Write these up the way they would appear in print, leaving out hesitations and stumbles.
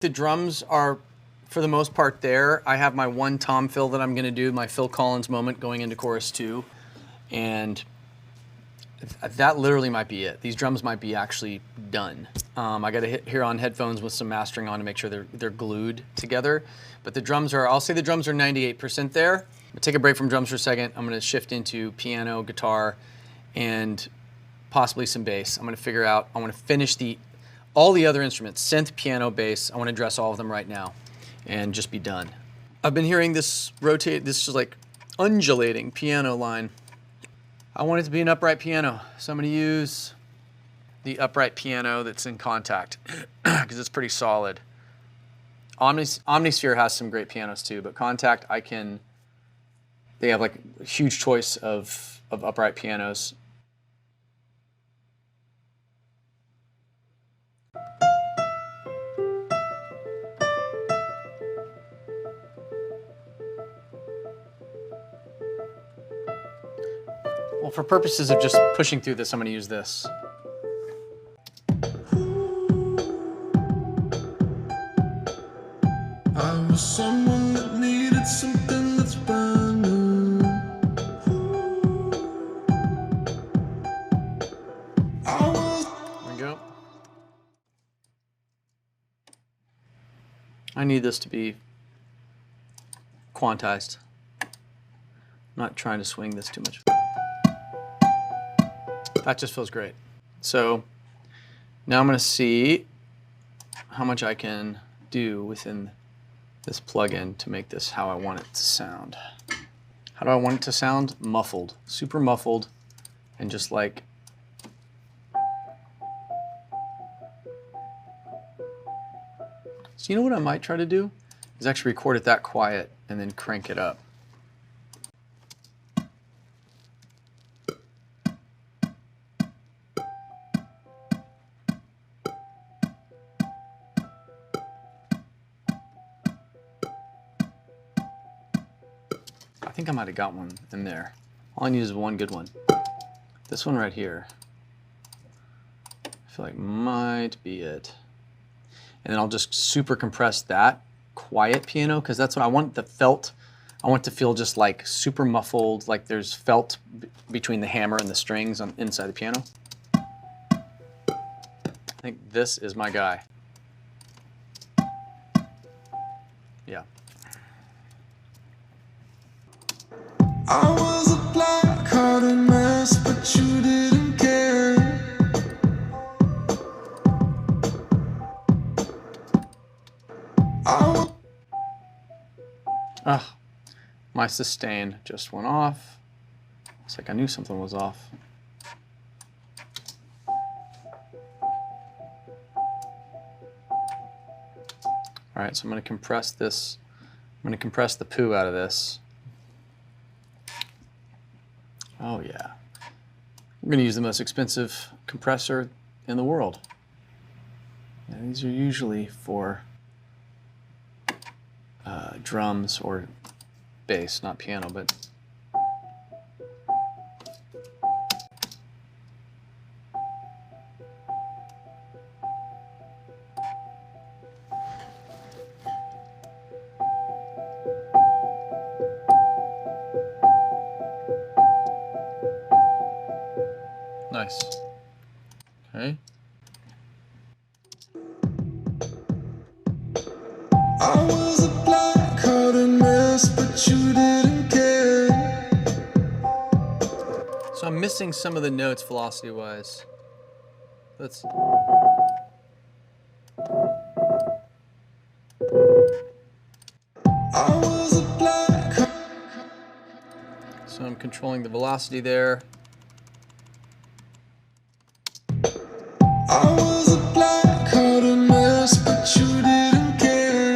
The drums are, for the most part, there. I have my one tom fill that I'm going to do, my Phil Collins moment going into chorus 2, and that literally might be it. These drums might be actually done. I got to hear on headphones with some mastering on to make sure they're glued together. But the drums are, I'll say the drums are 98% there. I'm gonna take a break from drums for a second. I'm going to shift into piano, guitar, and possibly some bass. I'm going to figure out, I want to finish all the other instruments, synth, piano, bass. I want to address all of them right now and just be done. I've been hearing this this is like undulating piano line. I want it to be an upright piano, so I'm going to use the upright piano that's in Kontakt because it's pretty solid. Omnisphere has some great pianos too, but Kontakt, they have like a huge choice of upright pianos. Well, for purposes of just pushing through this, I'm going to use this. I was someone that needed something that's brand new. There we go. I need this to be quantized. I'm not trying to swing this too much. That just feels great. So now I'm going to see how much I can do within this plugin to make this how I want it to sound. How do I want it to sound? Muffled, super muffled, and just like so. You know what I might try to do is actually record it that quiet and then crank it up. I think I might have got one in there. All I need is one good one. This one right here, I feel like might be it. And then I'll just super compress that quiet piano because that's what I want. The felt, I want it to feel just like super muffled, like there's felt between the hammer and the strings on inside the piano. I think this is my guy. Yeah. I was a black-hearted mess, but you didn't care. Ugh, my sustain just went off. It's like I knew something was off. All right, so I'm going to compress this. I'm going to compress the poo out of this. Oh yeah. We're going to use the most expensive compressor in the world. Now, these are usually for drums or bass, not piano, but nice. Okay. I was a black-hearted mess, but you didn't care. So I'm missing some of the notes velocity-wise. Let's. I was a black. So I'm controlling the velocity there. I was a black-hearted mess, but you didn't care.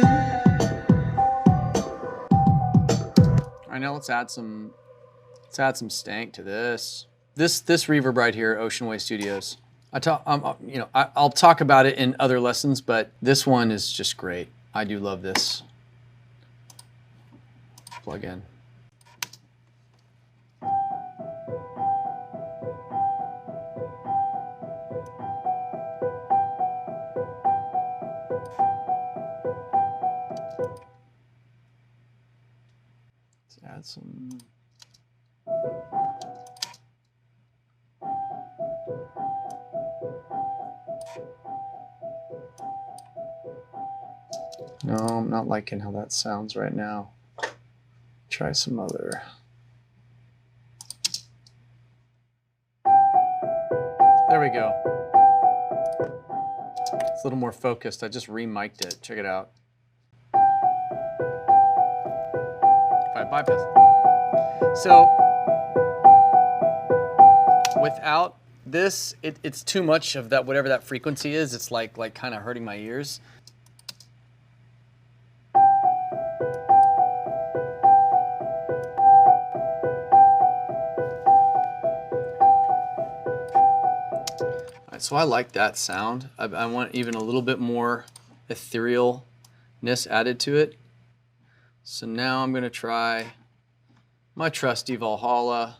All right, now let's add some stank to this. This reverb right here, Ocean Way Studios. I'll talk about it in other lessons, but this one is just great. I do love this plugin. Add some. No, I'm not liking how that sounds right now. Try some other. There we go. It's a little more focused. I just re-mic'd it. Check it out. If I bypass it. So without this, it's too much of that, whatever that frequency is. It's like kind of hurting my ears. So I like that sound. I want even a little bit more etherealness added to it. So now I'm gonna try my trusty Valhalla.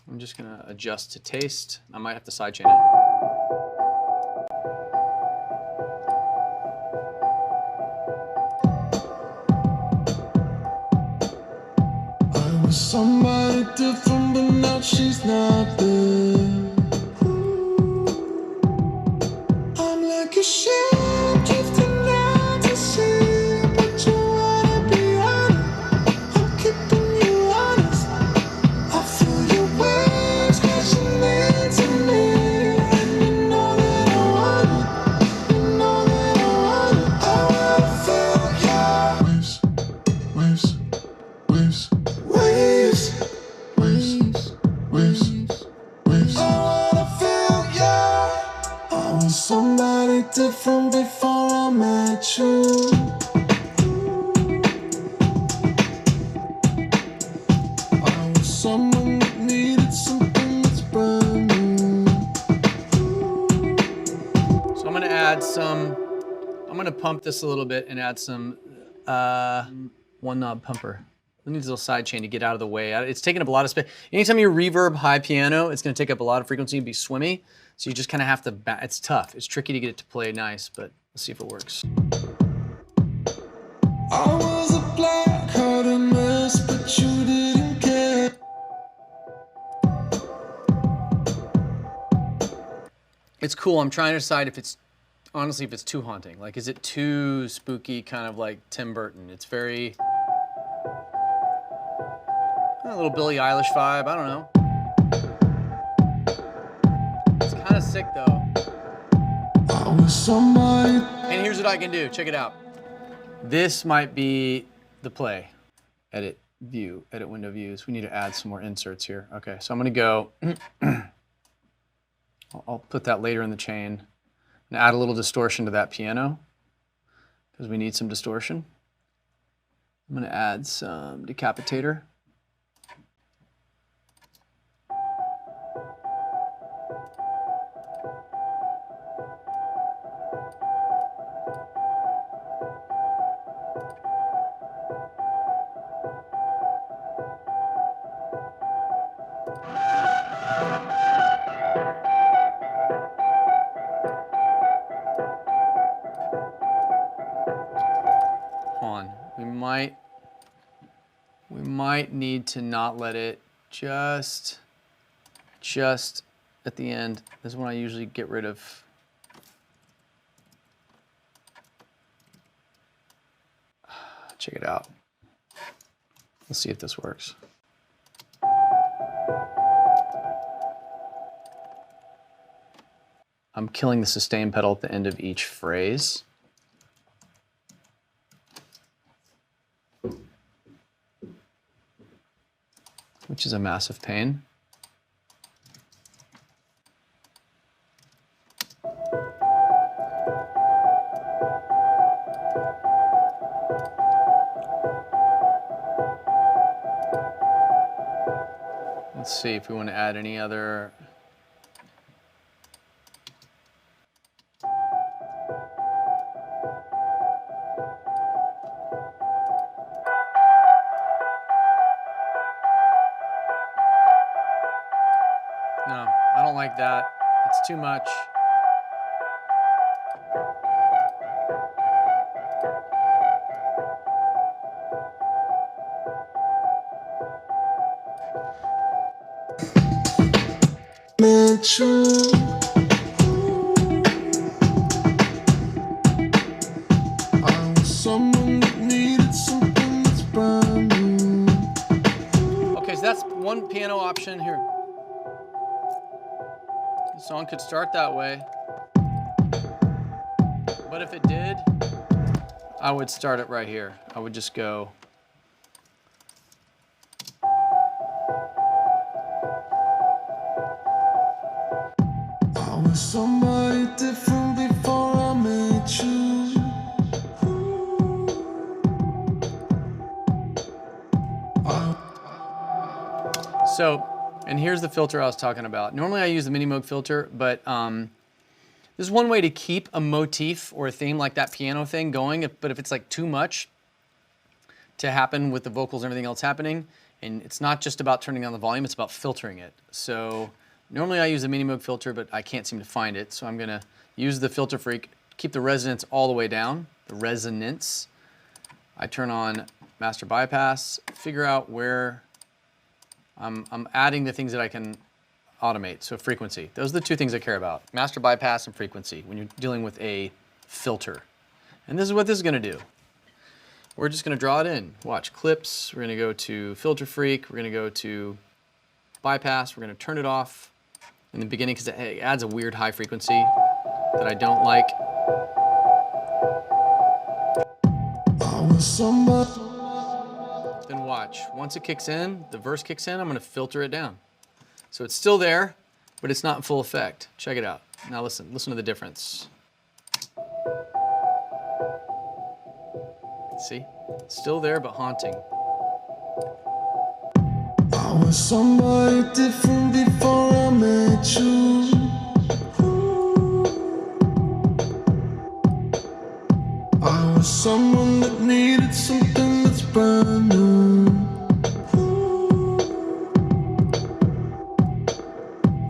I'm just gonna adjust to taste. I might have to sidechain it. I was somebody different, but now she's not there. I'm like a ship drifting out to sea, but you wanna be honest. I'm keeping you honest. I feel your waves crashing into me, and you know that I want it. You know that I want it. I wanna feel your waves, waves, waves, waves, waves, waves. I wanna feel your. I was somebody different before I met you. I was someone that needed something that's brand new. So I'm gonna add some, I'm gonna pump this a little bit and add some one knob pumper. It needs a little side chain to get out of the way. It's taking up a lot of space. Anytime you reverb high piano, it's gonna take up a lot of frequency and be swimmy. So you just kind of have to, it's tough. It's tricky to get it to play nice, but let's see if it works. I was a black-hearted mess, but you didn't care. It's cool. I'm trying to decide if it's, honestly, if it's too haunting. Like, is it too spooky, kind of like Tim Burton? It's very, a little Billie Eilish vibe. I don't know. It's kind of sick though. I was somebody. And here's what I can do. Check it out. This might be the play. Edit view, edit window views. We need to add some more inserts here. Okay, so I'm gonna go, I'll put that later in the chain and add a little distortion to that piano because we need some distortion. I'm gonna add some decapitator. We might need to not let it just at the end. This is when I usually get rid of. Check it out. Let's see if this works. I'm killing the sustain pedal at the end of each phrase. Which is a massive pain. Let's see if we want to add any other. No, I don't like that. It's too much. met you. I was someone that needed something that's brand new. Okay, so that's one piano option here. The song could start that way. But if it did, I would start it right here. I would just go. I was somebody different before I met you. So, and here's the filter I was talking about. Normally I use the Mini Moog filter, but this is one way to keep a motif or a theme like that piano thing going. But if it's like too much to happen with the vocals and everything else happening, and it's not just about turning down the volume, it's about filtering it. So normally I use the Mini Moog filter, but I can't seem to find it. So I'm gonna use the Filter Freak, keep the resonance all the way down, the resonance. I turn on Master Bypass, figure out where I'm adding the things that I can automate. So frequency, those are the two things I care about. Master Bypass and frequency when you're dealing with a filter. And this is what this is gonna do. We're just gonna draw it in. Watch, clips, we're gonna go to Filter Freak, we're gonna go to Bypass, we're gonna turn it off in the beginning because it adds a weird high frequency that I don't like. I was somebody. Then watch, once it kicks in, the verse kicks in, I'm gonna filter it down. So it's still there, but it's not in full effect. Check it out. Now listen to the difference. See? Still there, but haunting. I was somebody different before I met you. I was someone that needed something that's brand new.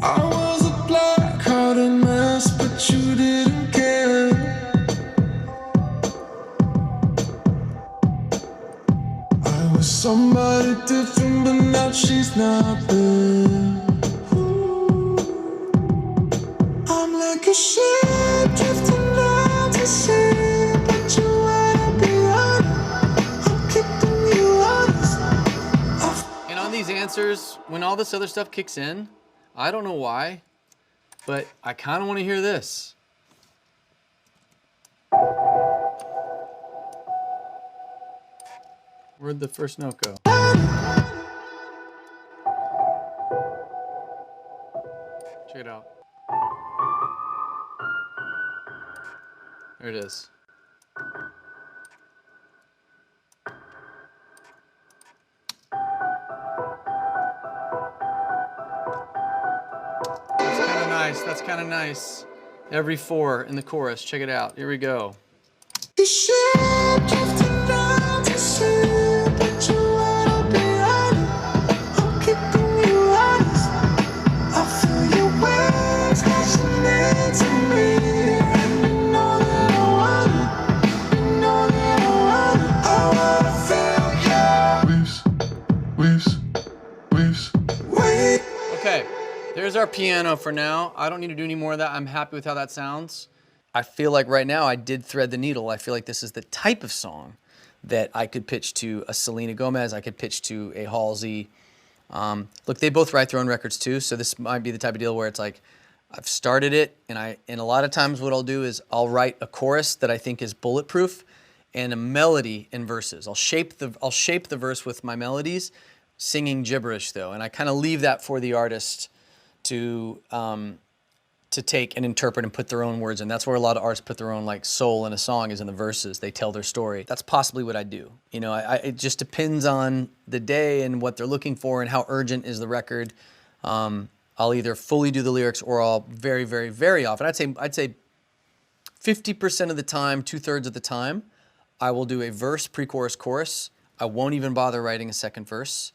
I was a black-hearted mess, but you didn't care. I was somebody different, but now she's not there. I'm like a ship drifting out to sea, but you wanna be honest. I'm keeping you honest. And on these answers, when all this other stuff kicks in, I don't know why, but I kind of want to hear this. Where'd the first note go? Check it out. There it is. That's kind of nice. That's kind of nice. Every 4 in the chorus. Check it out. Here we go. The ship drifting out to sea, but you wanna be honest. I'm keeping you honest. I feel your waves crashing into me, and you know that I want it. You know that I want it. I wanna feel your waves. Okay, there's our piano for now. I don't need to do any more of that. I'm happy with how that sounds. I feel like right now I did thread the needle. I feel like this is the type of song that I could pitch to a Selena Gomez, I could pitch to a Halsey. Look, they both write their own records too, so this might be the type of deal where it's like, I've started it, and a lot of times what I'll do is I'll write a chorus that I think is bulletproof and a melody in verses. I'll shape the verse with my melodies, singing gibberish though, and I kind of leave that for the artist to take and interpret and put their own words in. That's where a lot of artists put their own like soul in a song, is in the verses. They tell their story. That's possibly what I do. You know, it just depends on the day and what they're looking for and how urgent is the record. I'll either fully do the lyrics or I'll very, very, very often, I'd say 50% of the time, 2/3 of the time, I will do a verse, pre-chorus, chorus. I won't even bother writing a second verse.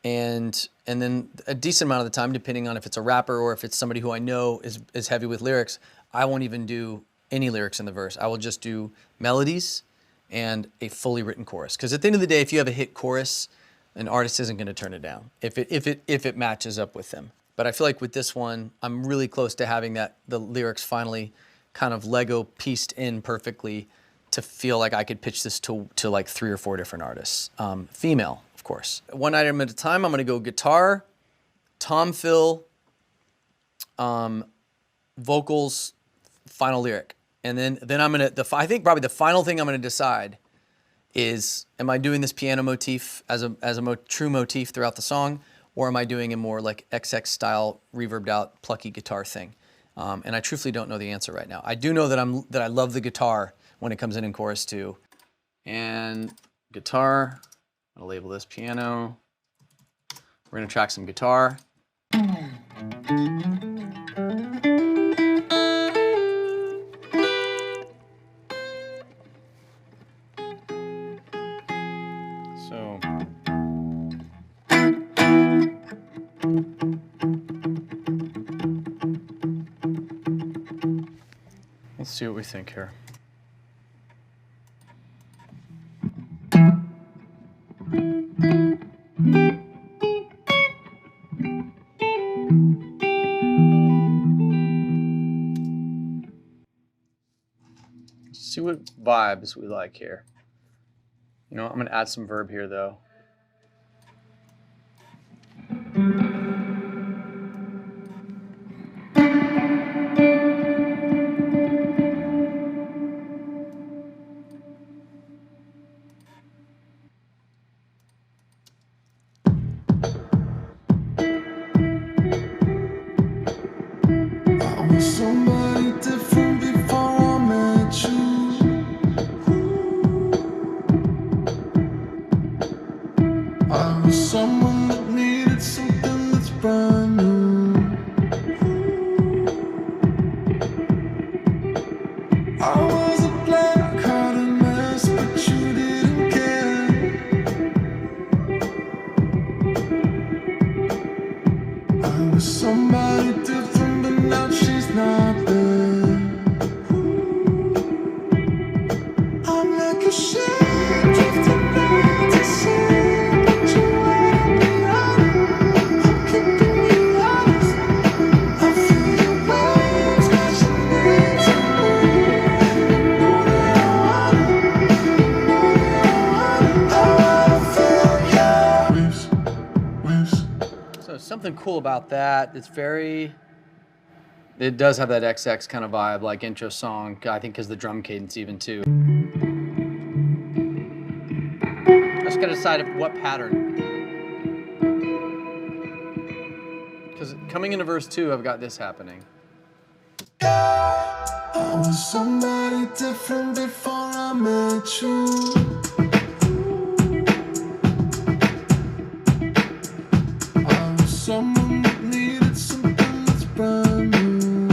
And then a decent amount of the time, depending on if it's a rapper or if it's somebody who I know is heavy with lyrics, I won't even do any lyrics in the verse. I will just do melodies and a fully written chorus. Because at the end of the day, if you have a hit chorus, an artist isn't going to turn it down if it matches up with them. But I feel like with this one, I'm really close to having the lyrics finally kind of Lego pieced in perfectly to feel like I could pitch this to like 3 or 4 different artists. Female, of course. One item at a time, I'm gonna go guitar, Tom Phil, vocals, final lyric. And then I'm gonna, I think probably the final thing I'm gonna decide is, am I doing this piano motif as a true motif throughout the song, or am I doing a more like XX style, reverbed out, plucky guitar thing? And I truthfully don't know the answer right now. I do know that I love the guitar when it comes in chorus 2. And guitar, I'm gonna label this piano. We're gonna track some guitar. So. Let's see what we think here. See what vibes we like here. You know, I'm gonna add some verb here though. I was somebody different before I met you. I was someone that needed something that's brand new. I was a black heart a mess, but you didn't care. I was somebody different, but now she's not there. I'm like a ship drifting out to sea, but you wanna be honest. I'm keeping you honest. I feel your waves crashing into me. You know that I want it. You know that I want it. I wanna feel your waves. So something cool about that. It does have that XX kind of vibe, like intro song. I think because the drum cadence even too. I just gotta decide what pattern. Because coming into verse 2, I've got this happening. I was somebody different before I met you. I was someone that needed something that's brand new.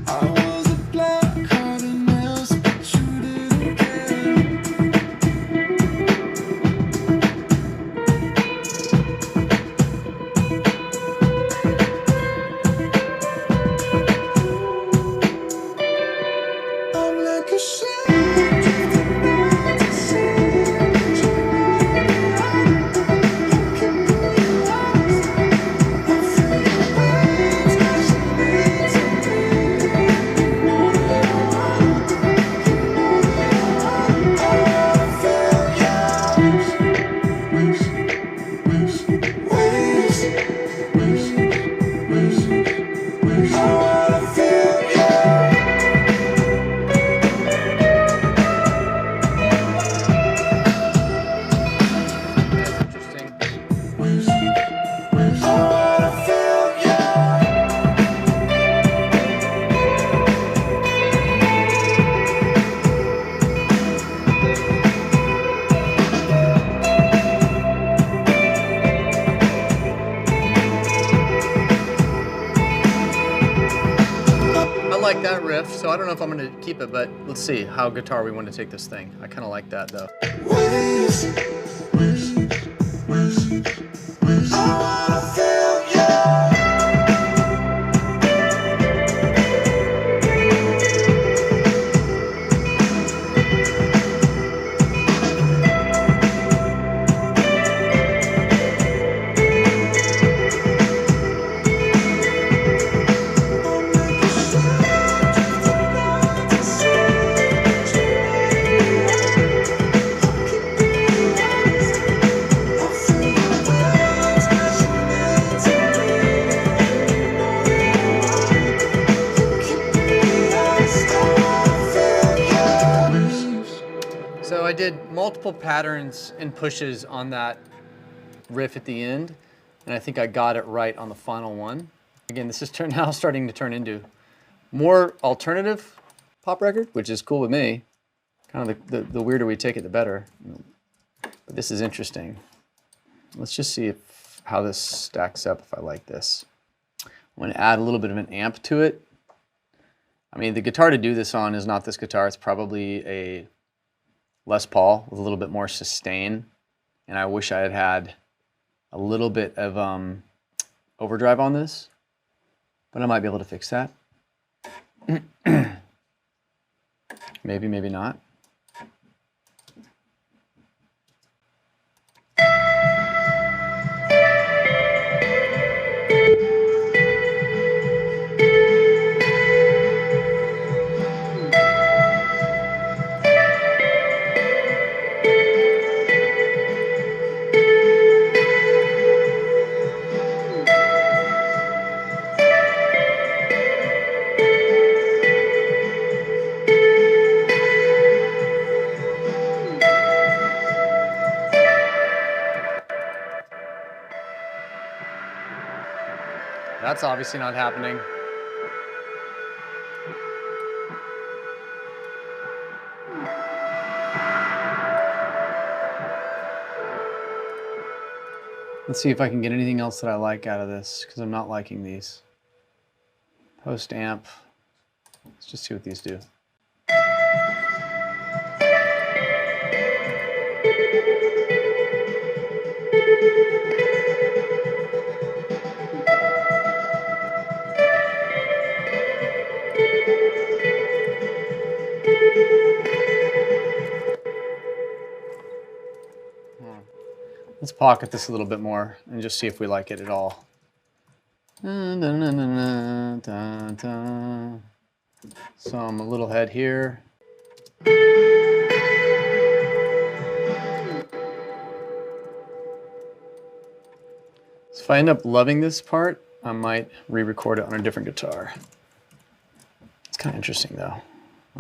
I was a black heart a mess, but you didn't care. I'm like a ship drifting out to sea, but you wanna be honest. I'm keeping you honest. I feel your waves crashing into me. You know that I want it. You know that I want it. I wanna feel your waves, waves, waves, waves. I wanna feel your That's interesting. waves, waves. I wanna feel your I like that riff, so I don't know if I'm gonna keep it, but let's see how guitar we want to take this thing. I kind of like that though. waves, waves, waves, waves. I wanna feel your I did multiple patterns and pushes on that riff at the end, and I think I got it right on the final one. Again, this is now starting to turn into more alternative pop record, which is cool with me. Kind of the weirder we take it, the better. But this is interesting. Let's just see how this stacks up if I like this. I'm going to add a little bit of an amp to it. I mean, the guitar to do this on is not this guitar. It's probably a Les Paul with a little bit more sustain. And I wish I had had a little bit of overdrive on this, but I might be able to fix that. Maybe, maybe not. That's obviously not happening. Let's see if I can get anything else that I like out of this, because I'm not liking these. Post amp. Let's just see what these do. Let's pocket this a little bit more and just see if we like it at all. Some a little head here. So if I end up loving this part, I might re-record it on a different guitar. It's kind of interesting though. I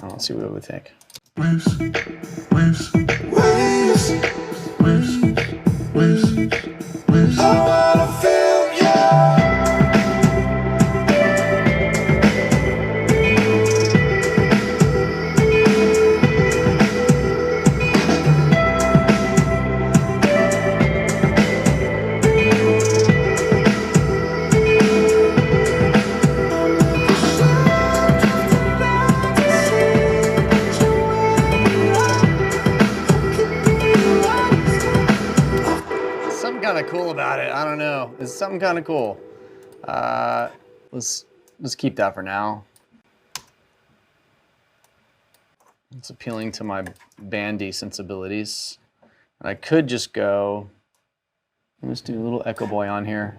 don't know, let's see what we would think. Waves, waves, waves, waves, waves, waves. I wanna feel you. Cool about it. I don't know. It's something kind of cool. Let's keep that for now. It's appealing to my bandy sensibilities. And I could just go. Let's do a little Echo Boy on here.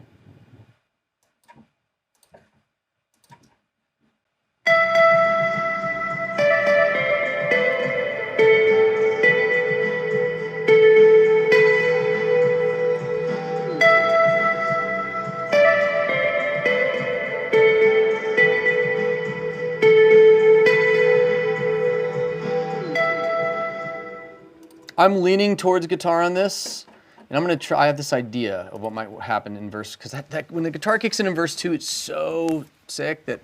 I'm leaning towards guitar on this, and I'm gonna try. I have this idea of what might happen in verse, because that when the guitar kicks in verse 2, it's so sick that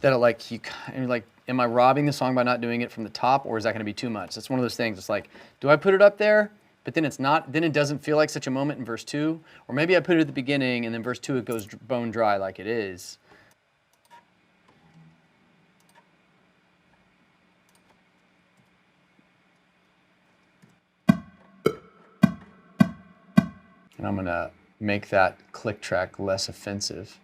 it like you like, am I robbing the song by not doing it from the top, or is that gonna be too much? That's one of those things. It's like, do I put it up there, but then it's not. Then it doesn't feel like such a moment in verse 2, or maybe I put it at the beginning, and then verse 2 it goes bone dry like it is. And I'm gonna make that click track less offensive.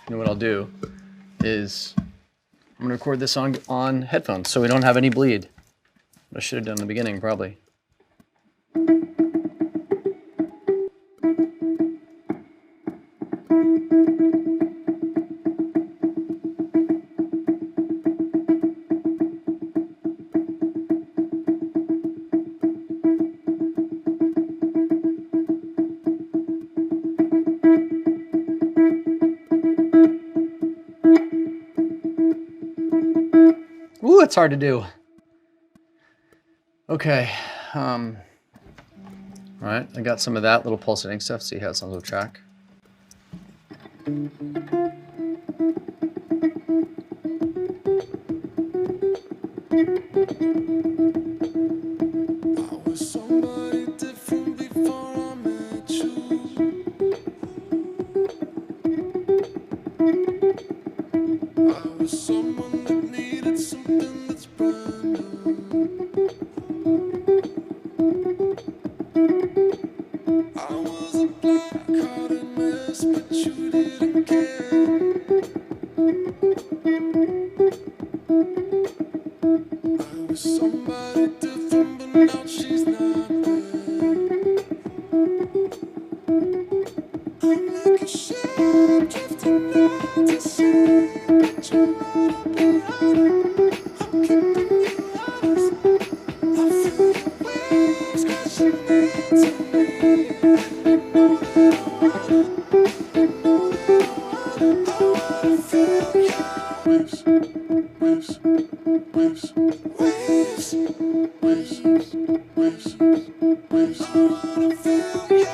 You know what I'll do is I'm gonna record this on headphones so we don't have any bleed. What I should have done in the beginning, probably. That's hard to do. Okay. All right, I got some of that little pulsating stuff. See how it sounds with track. I was somebody different before I met you. I was someone that needed something that's brand new. I was a black-hearted mess, but you didn't care. I was somebody different, but now she's not there. I'm like a ship drifting out to sea, but you wanna be honest. I'm keeping you honest. I feel the waves crashing into me, and you know that I wanna. You know that I wanna. I wanna feel your waves, waves, waves, waves, waves, waves, waves. I wanna feel you.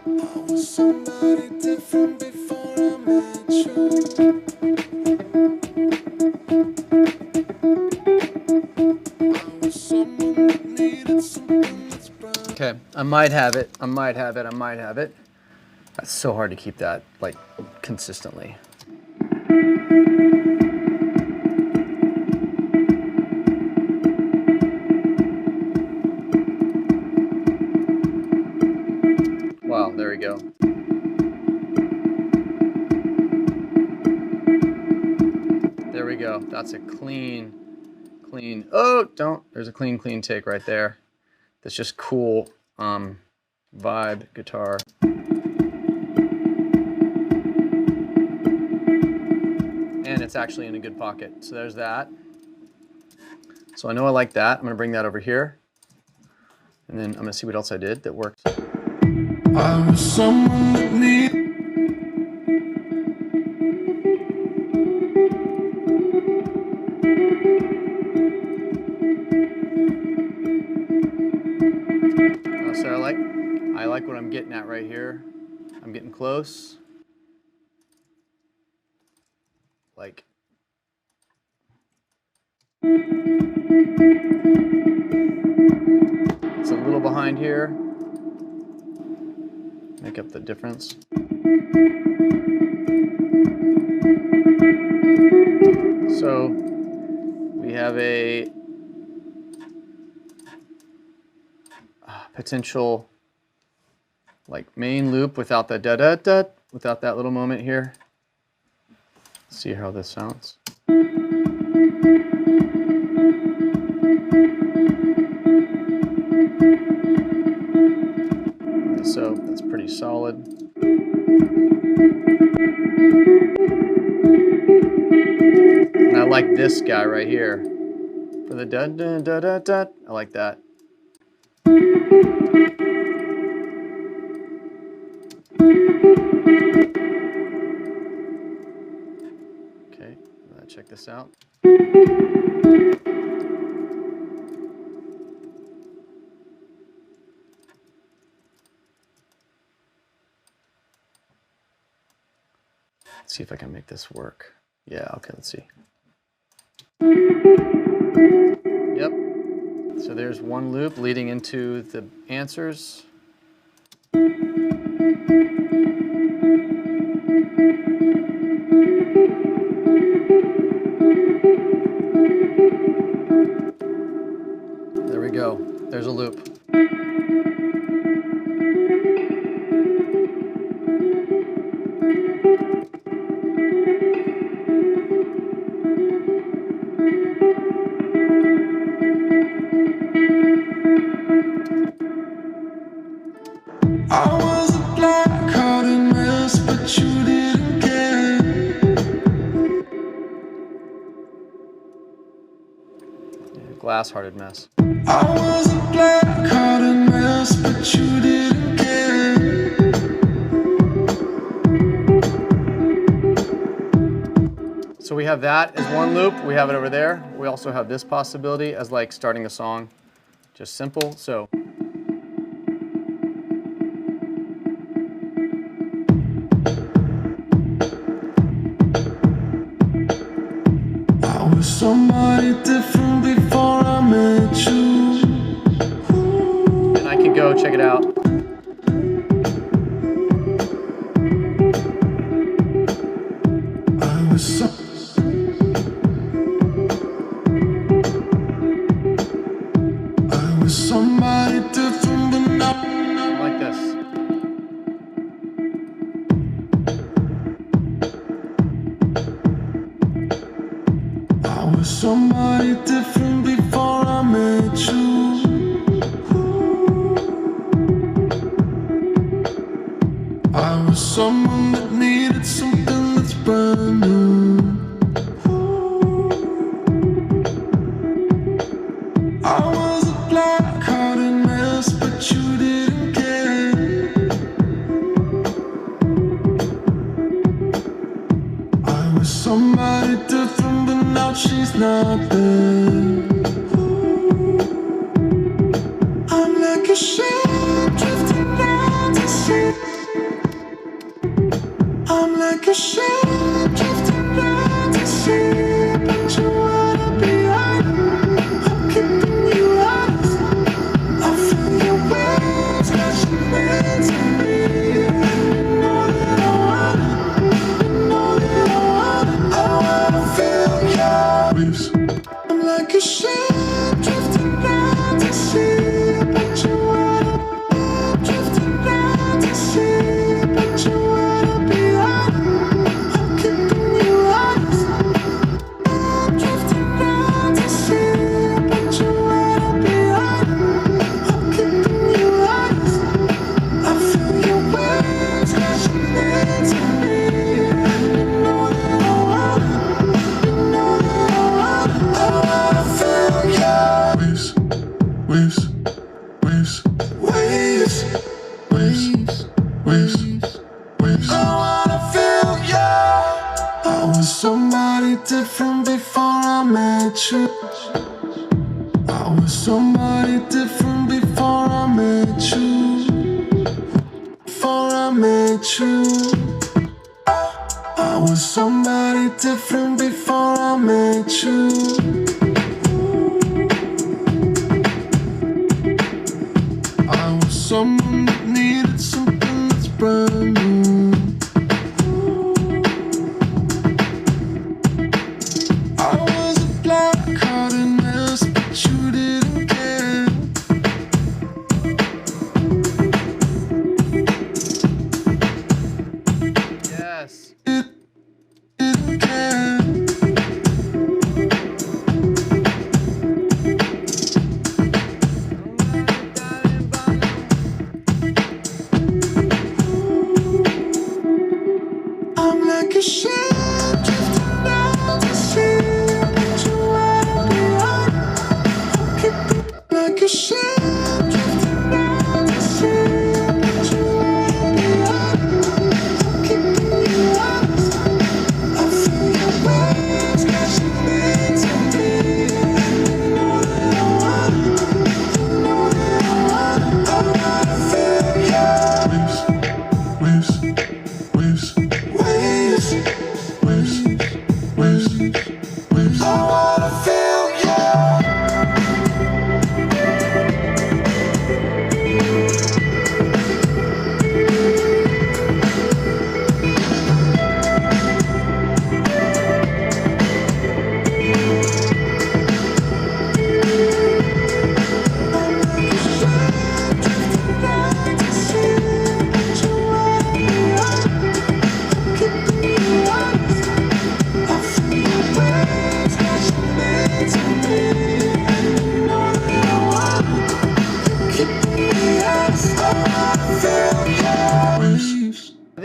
I was somebody different before I met you. I was someone that needed something that's brand. Okay, I might have it. I might have it. I might have it. That's so hard to keep that like consistently. Wow, there we go. There we go. That's a clean. Oh, don't. There's a clean take right there. That's just cool vibe guitar. And it's actually in a good pocket. So there's that. So I know I like that. I'm gonna bring that over here. And then I'm gonna see what else I did that works. I was someone that needed. So I like what I'm getting at right here. I'm getting close. Like. It's a little behind here. Make up the difference. So we have a potential like main loop without the da da da, without that little moment here. See how this sounds. So that's pretty solid. And I like this guy right here. For the da da da da da, I like that. Okay, check this out. Let's see if I can make this work. Yeah, okay, let's see. Yep. So there's one loop leading into the answers. There we go. There's a loop. I was a black-hearted mess, but you didn't care. Glass-hearted mess. I was a black-hearted mess, but you didn't care. So So we have that as one loop. We have it over there. We also have this possibility as like starting a song. Just simple. So. I was somebody different before I met you. And I can go check it out. I was somebody different, but now Like this. I was somebody different before I met you. I was someone that needed something that's brand new. I was a black-hearted mess, but you didn't care. I was somebody different, but now she's not there. I'm like a ship drifting out to sea. I'm like a ship drifting out to sea, but you wanna be honest. I'm keeping you honest. I feel your waves crashing into me. You know that I want it. You know that I want it. I wanna feel your waves. I'm like a ship drifting out to sea, but you wanna drifting out to sea, but you wanna be honest. I'm keeping you honest. Drifting out to sea, but you wanna be honest. I'm keeping you honest. I feel your waves crashing into me. You know that I want it. You know that I want it. I wanna feel your waves, waves, waves, waves, waves, waves, waves. I wanna feel you. I was somebody different before I met you. I was somebody different before I met you. Before I met you. I was somebody different before I met you. I was someone that needed something that's brand new. I was a black-hearted mess, but you didn't care. Yes. Didn't care. I'm like a ship drifting out to sea, but you wanna be honest. I'm keeping like a ship drifting out to sea, but you wanna be honest. I'm keeping you honest. I feel your waves crashing into me. You know that I want it. You know that I want it. I wanna feel your waves, waves, waves, waves, waves, waves. I wanna feel you.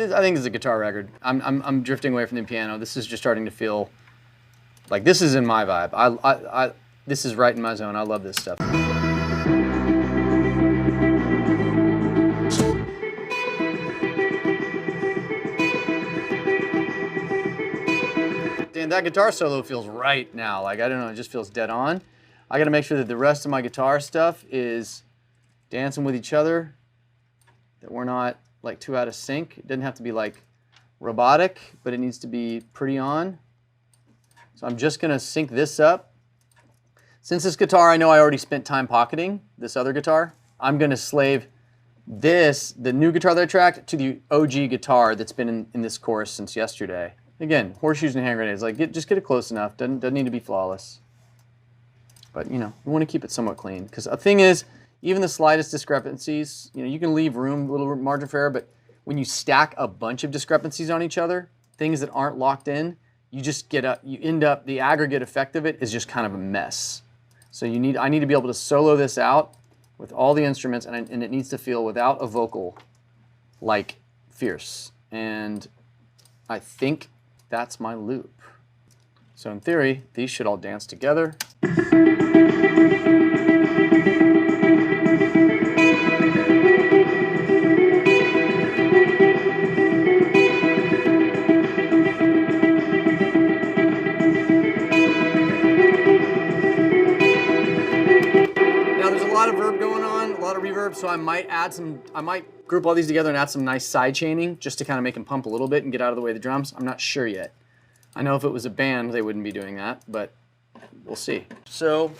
I think this is a guitar record. I'm drifting away from the piano. This is just starting to feel like this is in my vibe. This is right in my zone. I love this stuff. Dan, that guitar solo feels right now. Like, I don't know, it just feels dead on. I gotta make sure that the rest of my guitar stuff is dancing with each other, that we're not like too out of sync. It doesn't have to be like robotic, but it needs to be pretty on. So I'm just gonna sync this up. Since this guitar, I know I already spent time pocketing this other guitar, I'm gonna slave this, the new guitar that I tracked, to the OG guitar that's been in this chorus since yesterday. Again, horseshoes and hand grenades, like just get it close enough, doesn't need to be flawless. But you know, we wanna keep it somewhat clean. Because the thing is, even the slightest discrepancies, you know, you can leave room, a little margin for error, but when you stack a bunch of discrepancies on each other, things that aren't locked in, you just you end up, the aggregate effect of it is just kind of a mess. So I need to be able to solo this out with all the instruments, and it needs to feel, without a vocal, like fierce. And I think that's my loop. So in theory, these should all dance together. So I might group all these together and add some nice side chaining just to kind of make them pump a little bit and get out of the way of the drums. I'm not sure yet. I know if it was a band, they wouldn't be doing that, but we'll see. So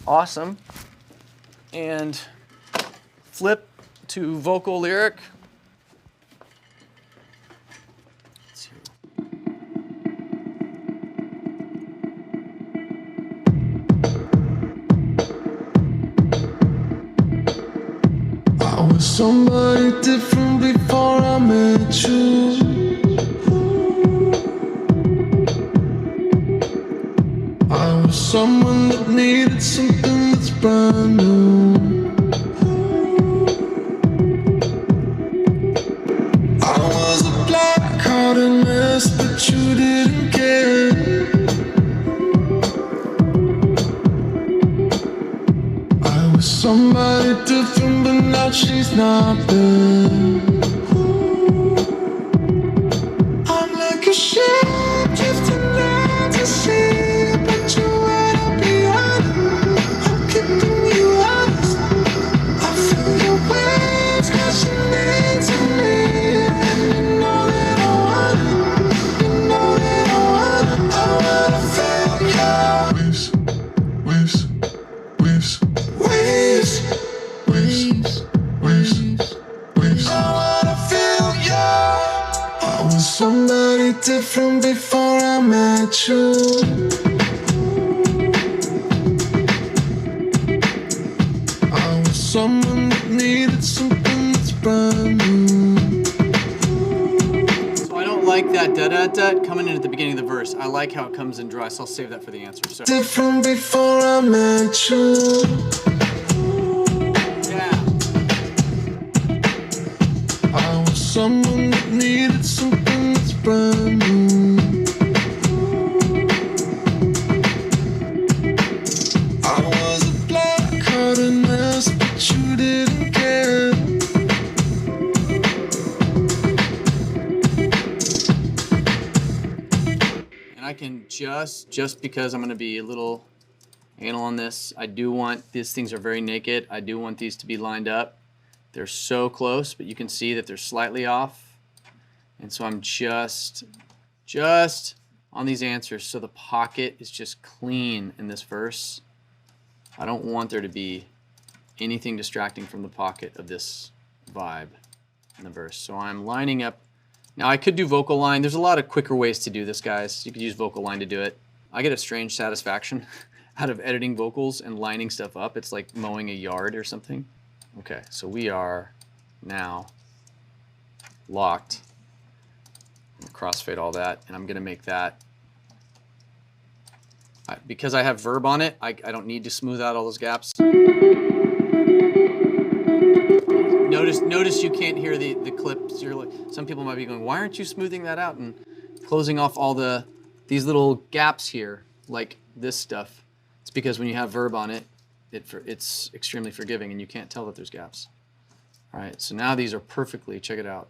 awesome. And flip to vocal lyric. Let's see. I was somebody different before I met you. I was someone that needed something that's brand new. I was a black hearted mess, but you didn't care. I was somebody different, but now she's not there. I'm like a ship drifting out to sea, but you wanna be honest. I'm keeping you honest. I feel your waves crashing into me, and you know that I want it. You know that I want it. I wanna feel your waves, waves, waves, waves, waves, waves. I wanna feel you. I was somebody different before I met you. I was someone that needed something that's brand new. So I don't like that da-da-da coming in at the beginning of the verse. I like how it comes in dry, so I'll save that for the answer. So Different before I met you. yeah. I was someone that needed something that's brand new. I was a black-hearted mess, but you didn't care. And I can just because I'm gonna be a little anal on this, I do want, these things are very naked. I do want these to be lined up. They're so close, but you can see that they're slightly off. And so I'm just on these answers so the pocket is just clean in this verse. I don't want there to be anything distracting from the pocket of this vibe in the verse. So I'm lining up. Now I could do vocal line. There's a lot of quicker ways to do this, guys. You could use vocal line to do it. I get a strange satisfaction out of editing vocals and lining stuff up. It's like mowing a yard or something. Okay, so we are now locked. Crossfade all that, and I'm gonna make that, because I have verb on it, I don't need to smooth out all those gaps. Notice you can't hear the clips. You're like, some people might be going, why aren't you smoothing that out and closing off all these little gaps here, like this stuff? It's because when you have verb on it, it's extremely forgiving and you can't tell that there's gaps. All right, so now these are perfectly, check it out.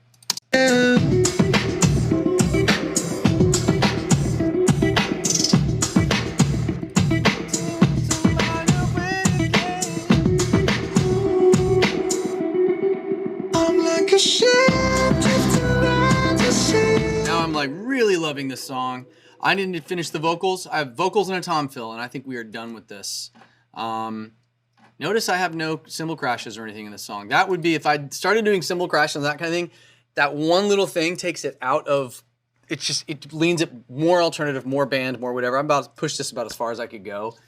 loving this song. I need to finish the vocals. I have vocals and a tom fill, and I think we are done with this. Notice I have no cymbal crashes or anything in this song. That would be, if I started doing cymbal crashes and that kind of thing, that one little thing takes it out of, it leans it more alternative, more band, more whatever. I'm about to push this about as far as I could go.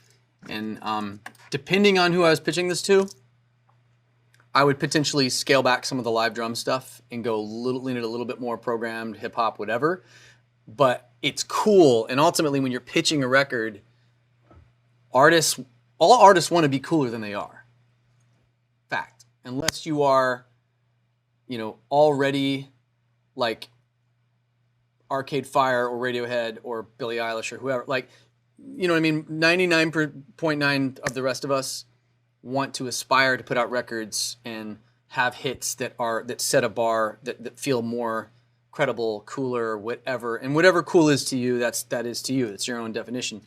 And depending on who I was pitching this to, I would potentially scale back some of the live drum stuff and go lean it a little bit more programmed, hip hop, whatever. But it's cool, and ultimately when you're pitching a record, all artists want to be cooler than they are. Fact. Unless you are, already like Arcade Fire or Radiohead or Billie Eilish or whoever, like, you know what I mean? 99.9 of the rest of us want to aspire to put out records and have hits that set a bar that feel more credible, cooler, whatever. And whatever cool is to you, that is to you. It's your own definition.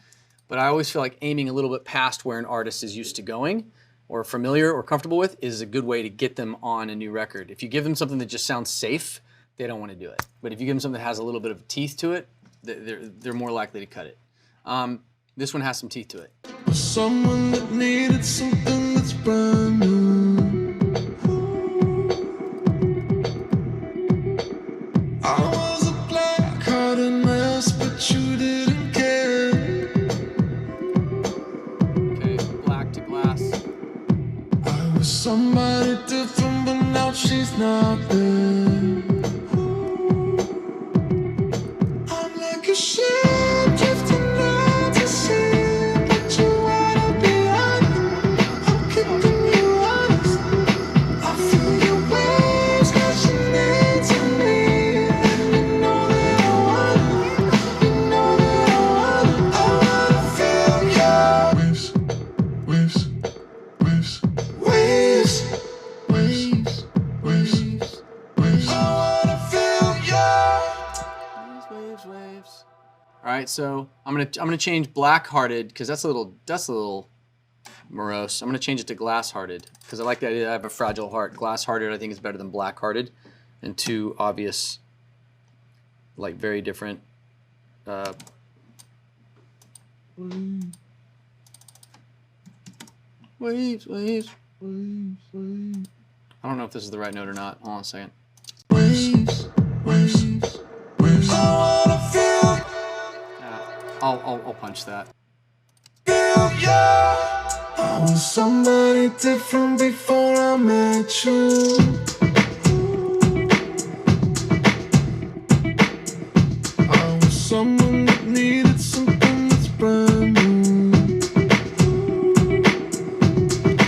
But I always feel like aiming a little bit past where an artist is used to going or familiar or comfortable with is a good way to get them on a new record. If you give them something that just sounds safe, they don't want to do it. But if you give them something that has a little bit of teeth to it, they're more likely to cut it. This one has some teeth to it. Someone that needed something that's brand new. I was a black-hearted mess, but you didn't care. Okay, black to glass. I was somebody different, but now she's not there. I'm like a ship drifting out to sea, but you wanna be honest. I'm keeping you honest. I feel your waves crashing into me, and you know that I want it. You know that I want it. I wanna feel your waves, waves, waves, waves, waves, waves. I wanna feel your Waves. All right, so I'm gonna change black-hearted because that's a little morose. I'm gonna change it to glass-hearted because I like the idea. I have a fragile heart. Glass-hearted I think is better than black-hearted, and two obvious, like very different. Waves. I don't know if this is the right note or not. Hold on a second. waves, waves, waves. I wanna feel I'll punch that. ya. I was somebody different before I met you. I was someone that needed something that's brand new.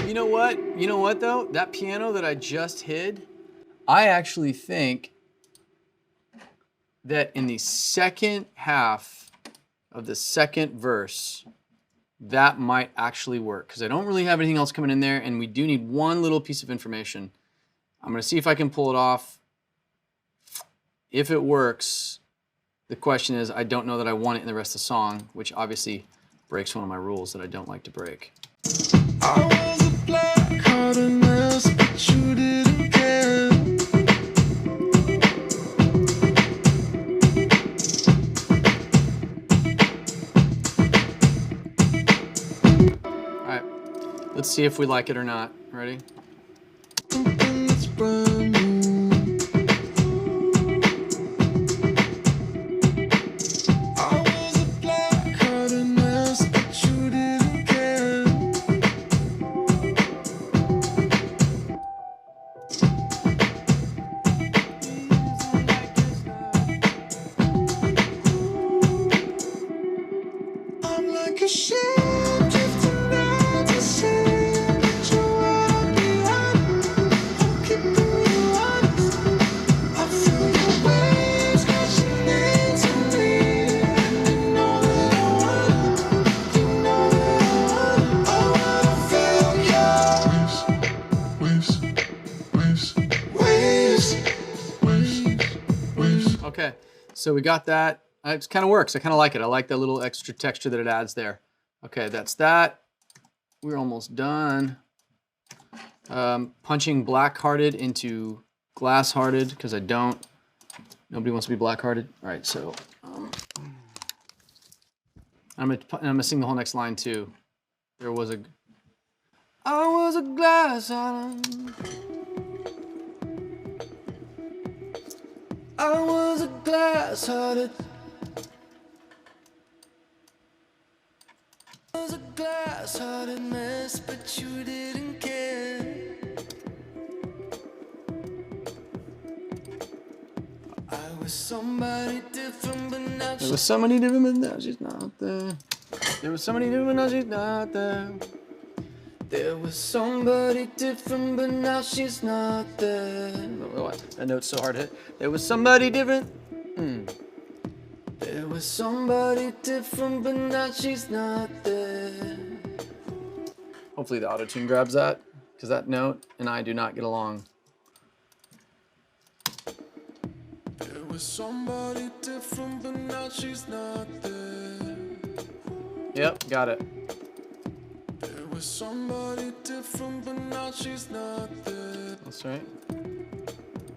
You know what? You know what though? That piano that I just hid, I actually think that in the second half of the second verse, that might actually work because I don't really have anything else coming in there, and we do need one little piece of information. I'm gonna see if I can pull it off. If it works, the question is, I don't know that I want it in the rest of the song, which obviously breaks one of my rules that I don't like to break. I was a black-hearted mess, but you didn't care. All right, let's see if we like it or not. Ready? Something that's brand new. I was a black-hearted mess, but you didn't care. I'm like a ship drifting out to sea, but you wanna be honest. I'm keeping you honest. I feel your waves crashing into me, and you know that I want it. You know that I want it. I wanna feel your waves, waves, waves. Okay, so we got that. It kind of works. I kind of like it. I like the little extra texture that it adds there. Okay, that's that. We're almost done. Punching black-hearted into glass-hearted because I don't. Nobody wants to be black-hearted. All right, so I'm gonna sing the whole next line too. I was a glass island. I was a glass-hearted. I was a glass-hearted mess, but you didn't care. I was somebody different, but now there was somebody different, but now she's not there. There was somebody different, now she's not there. There was somebody different, but now she's not there. What? That note's so hard to hit. There was somebody different. There was somebody different, but now she's not there. Hopefully the auto-tune grabs that, because that note and I do not get along. There was somebody different, but now she's not there. Yep, got it. There was somebody different, but now she's not there. That's right.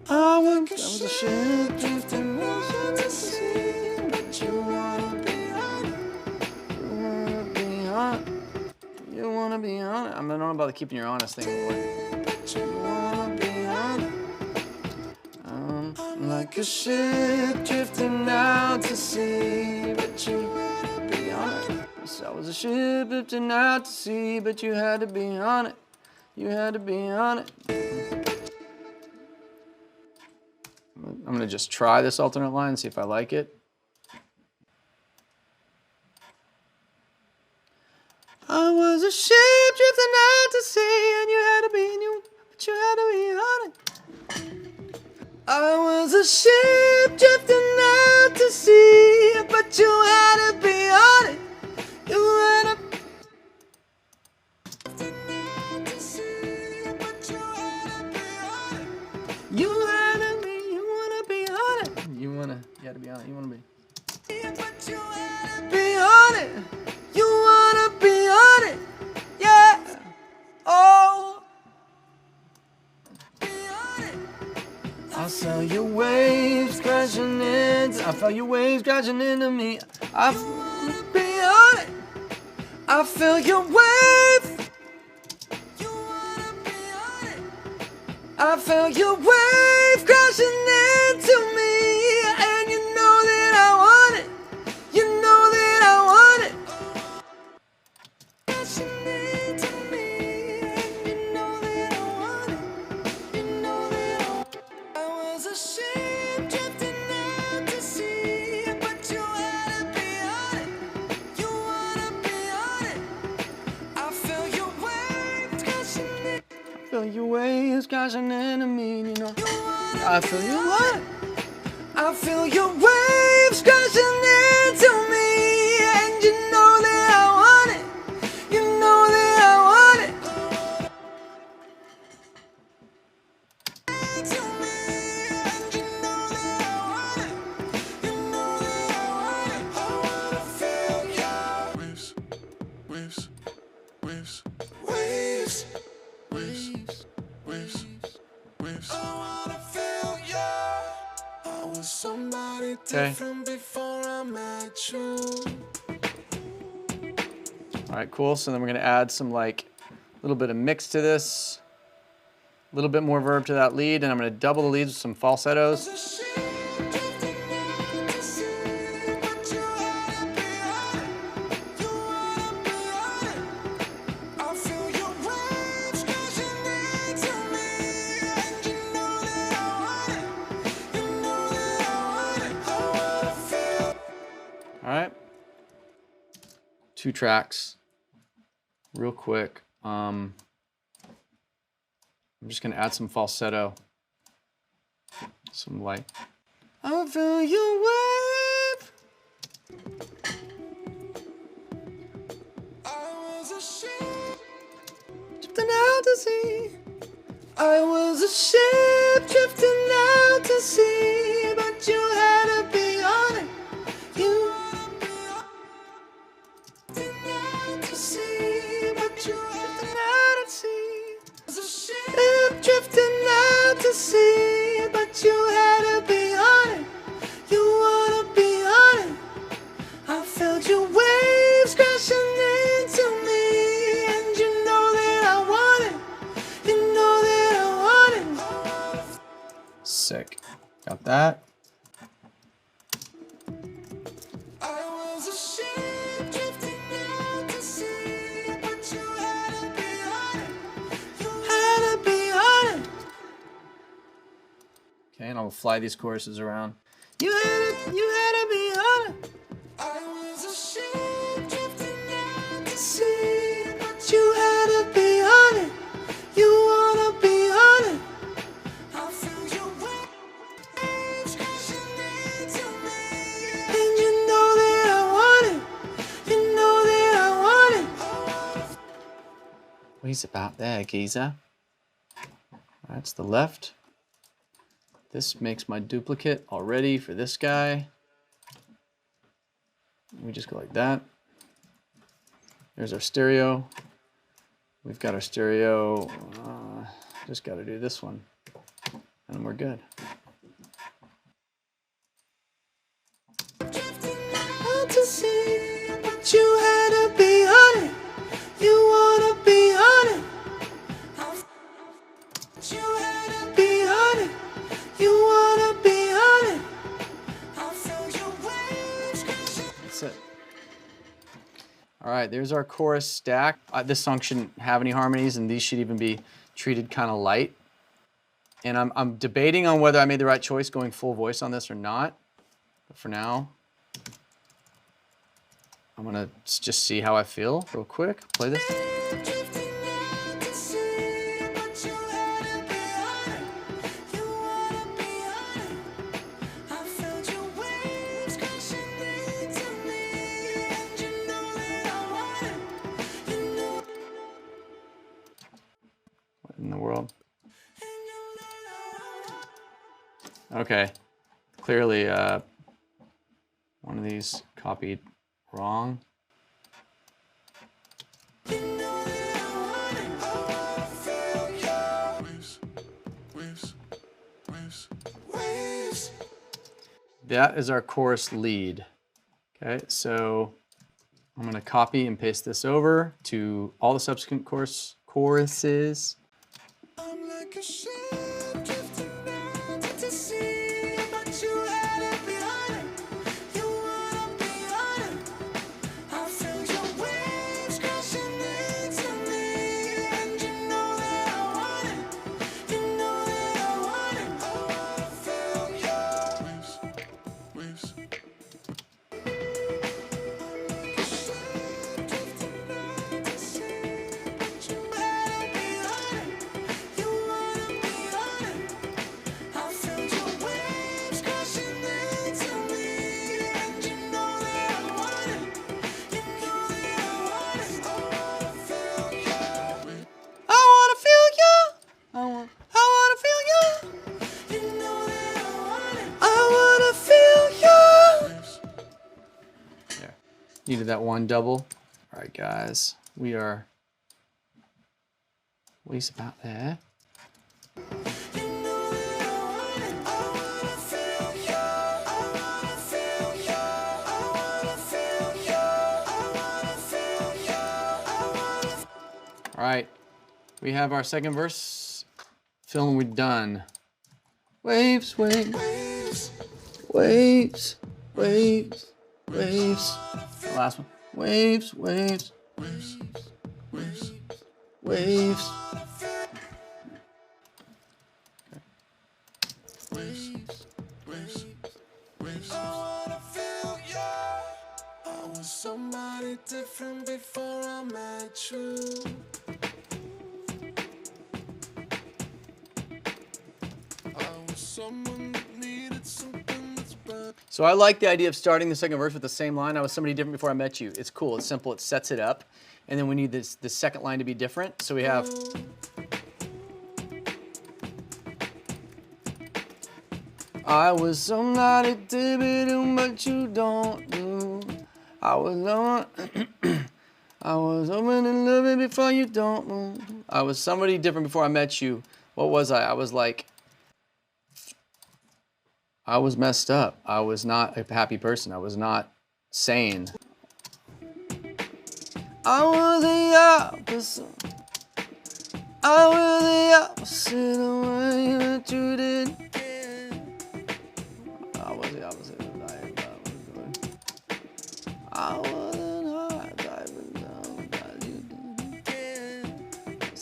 I was a ship drifting out to sea, but you wanna be on it. You wanna be on it. You wanna be on it. I don't know about the keeping your honest thing. But you wanna be on it. I'm like a ship drifting out to sea, but you wanna be on it. I was a ship drifting out to sea, but you had to be on it. You had to be on it. I'm gonna just try this alternate line and see if I like it. I was a ship drifting out to sea, and you had to be, but you had to be on it. I was a ship drifting out to sea, but you had to be on it. You had to. You had to be, you wanna be on it. You had to be on it, you wanna be. But you had to be on it. You wanna be on it. Yeah. Oh. Be on it. I saw your waves crashing into. I felt your waves crashing into me. I wanna be on it. I feel your wave. You wanna be on it. I felt your wave crashing into me, and you know that I want it. You know that I want it. Crashing into me, and you know that I want it. You know that I want it. I was a ship drifting out to sea, but you had to be on it. You wanna be on it. I feel your waves crashing in. I feel your waves crashing into me, you know. I feel you what? I feel your waves crashing into me, and you know that I want it. You know that I want it. To me, and you know that I want it. You know that I want it. I wanna feel your waves, waves, waves, waves, waves, waves, waves. I wanna feel your. I was somebody different before I met you. All right, cool. So then we're gonna add some like a little bit of mix to this, a little bit more verb to that lead, and I'm gonna double the leads with some falsettos. All right, 2 tracks, real quick. I'm just gonna add some falsetto, some light. I feel your wave. I was a ship drifting out to sea. I was a ship drifting out to sea, but you had to be on it. You to sea, but you drifting out at sea. As a ship drifting out to sea, but you had to be on it. You wanna be on it. I felt your wave. that. I was a ship drifting out to sea, but you had to be on it. You had to be on it. Okay, and I'll fly these choruses around. You had to be on it. I was a ship drifting out to sea, but you had to be on it. You wanna be on it. I feel your waves crashing into me, and you know that I want it. You know that I want it. He's about there, geezer. That's the left. This makes my duplicate already for this guy. We just go like that. There's our stereo. We've got our stereo. Just got to do this one, and we're good. Out to sea, but you had to be on it. You wanna be on it. You had to be on it. You wanna be on it. I feel your waves crashing. That's it. All right, there's our chorus stack. This song shouldn't have any harmonies, and these should even be treated kind of light. And I'm debating on whether I made the right choice going full voice on this or not. But for now, I'm gonna just see how I feel real quick. Play this. Drifting out to sea, but you had to be on it. You wanna be on it. I felt your waves crashing into me, and you know that I want it. You know, What in the world? and you know that I want it. Okay, clearly one of these copied wrong. You know that I want it. I wanna feel your waves, waves, waves. That is our chorus lead. Okay, so I'm gonna copy and paste this over to all the subsequent choruses. I'm like a ship drifting out to sea, but you had to be on it. You wanna be on it. I feel your waves crashing into me, and you know that I want it. You know that I want it. I wanna feel your waves, waves. Needed that one double. All right, guys, we are at least about there. All right, we have our second verse. Feeling we're done. Waves, waves, waves, waves, waves. The last one. Waves, waves, waves, waves, waves. Okay. Waves, waves, waves. I wanna feel you. I was somebody different before I met you. I was someone that needed something that's better. So I like the idea of starting the second verse with the same line. I was somebody different before I met you. It's cool. It's simple. It sets it up. And then we need the second line to be different. So we have. I was somebody different, but you don't do. I was I was open and loving before you don't move. I was somebody different before I met you. What was I? I was like, I was messed up. I was not a happy person. I was not sane. I was the opposite. I was the opposite of what you did.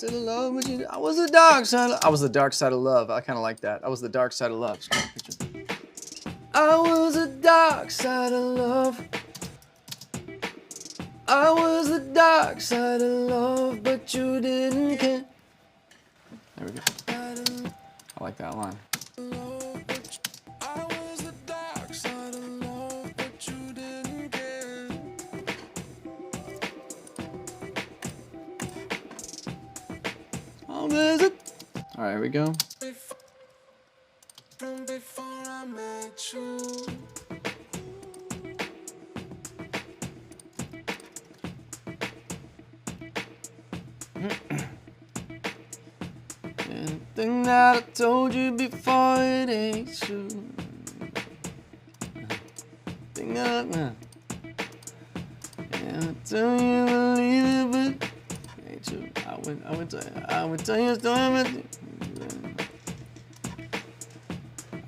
side of love, but I was the dark side. I was the dark side of love. I kind of like that. I was the dark side of love. I was the dark side of love. I was the dark side of love, but you didn't care. There we go. I like that line. I was the dark side of love, but you didn't care. Oh, there's it. All right, here we go. From before I met you. Anything that I told you before, it ain't true. Thing that I tell you believe it, but it ain't true. I would tell you a story, but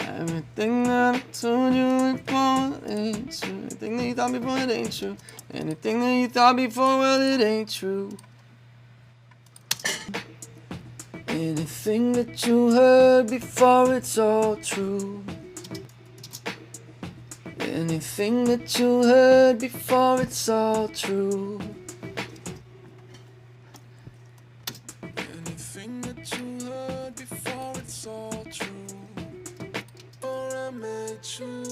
everything that I told you before, it ain't true. Anything that you thought before, it ain't true. Anything that you thought before, well, it ain't true. Anything that you heard before, it's all true. Anything that you heard before, it's all true. Anything that you heard before, it's all true. Before I met you,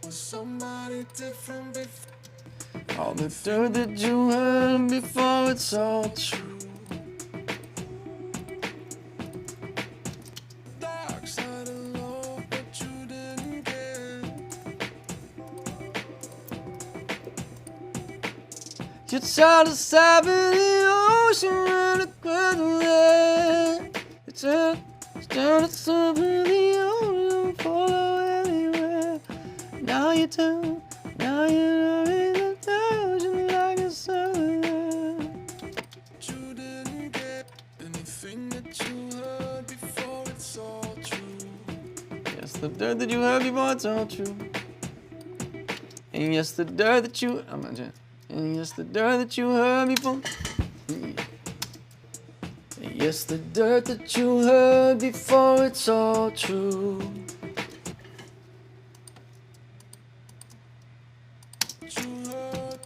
was somebody different before. All the dirt that you heard before, it's all true. Dark side of love, but you didn't care. You try to stop in the ocean and the ground. It's trying to stop in the ocean, follow anywhere. Now you turn, now you're in the ocean like a sailor. You didn't get anything that you heard before, it's all true. Yes, the dirt that you heard before, it's all true. And yes, the dirt that you, and yes, the dirt that you heard before. And yes, the dirt that you heard before, it's all true. You heard,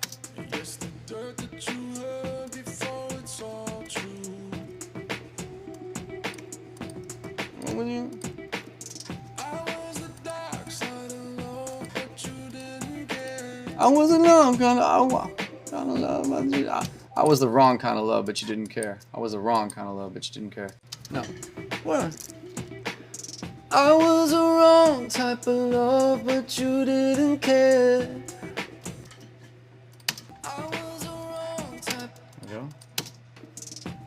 yes, the dirt that you heard before, it's all true. What would you? I was the dark side of love, but you didn't care. I was the wrong kind of love, but you, I was the wrong kind of love, but you didn't care. I was the wrong kind of love, but you didn't care. No. What? I was the wrong type of love, but you didn't care. I was the wrong type. There you go.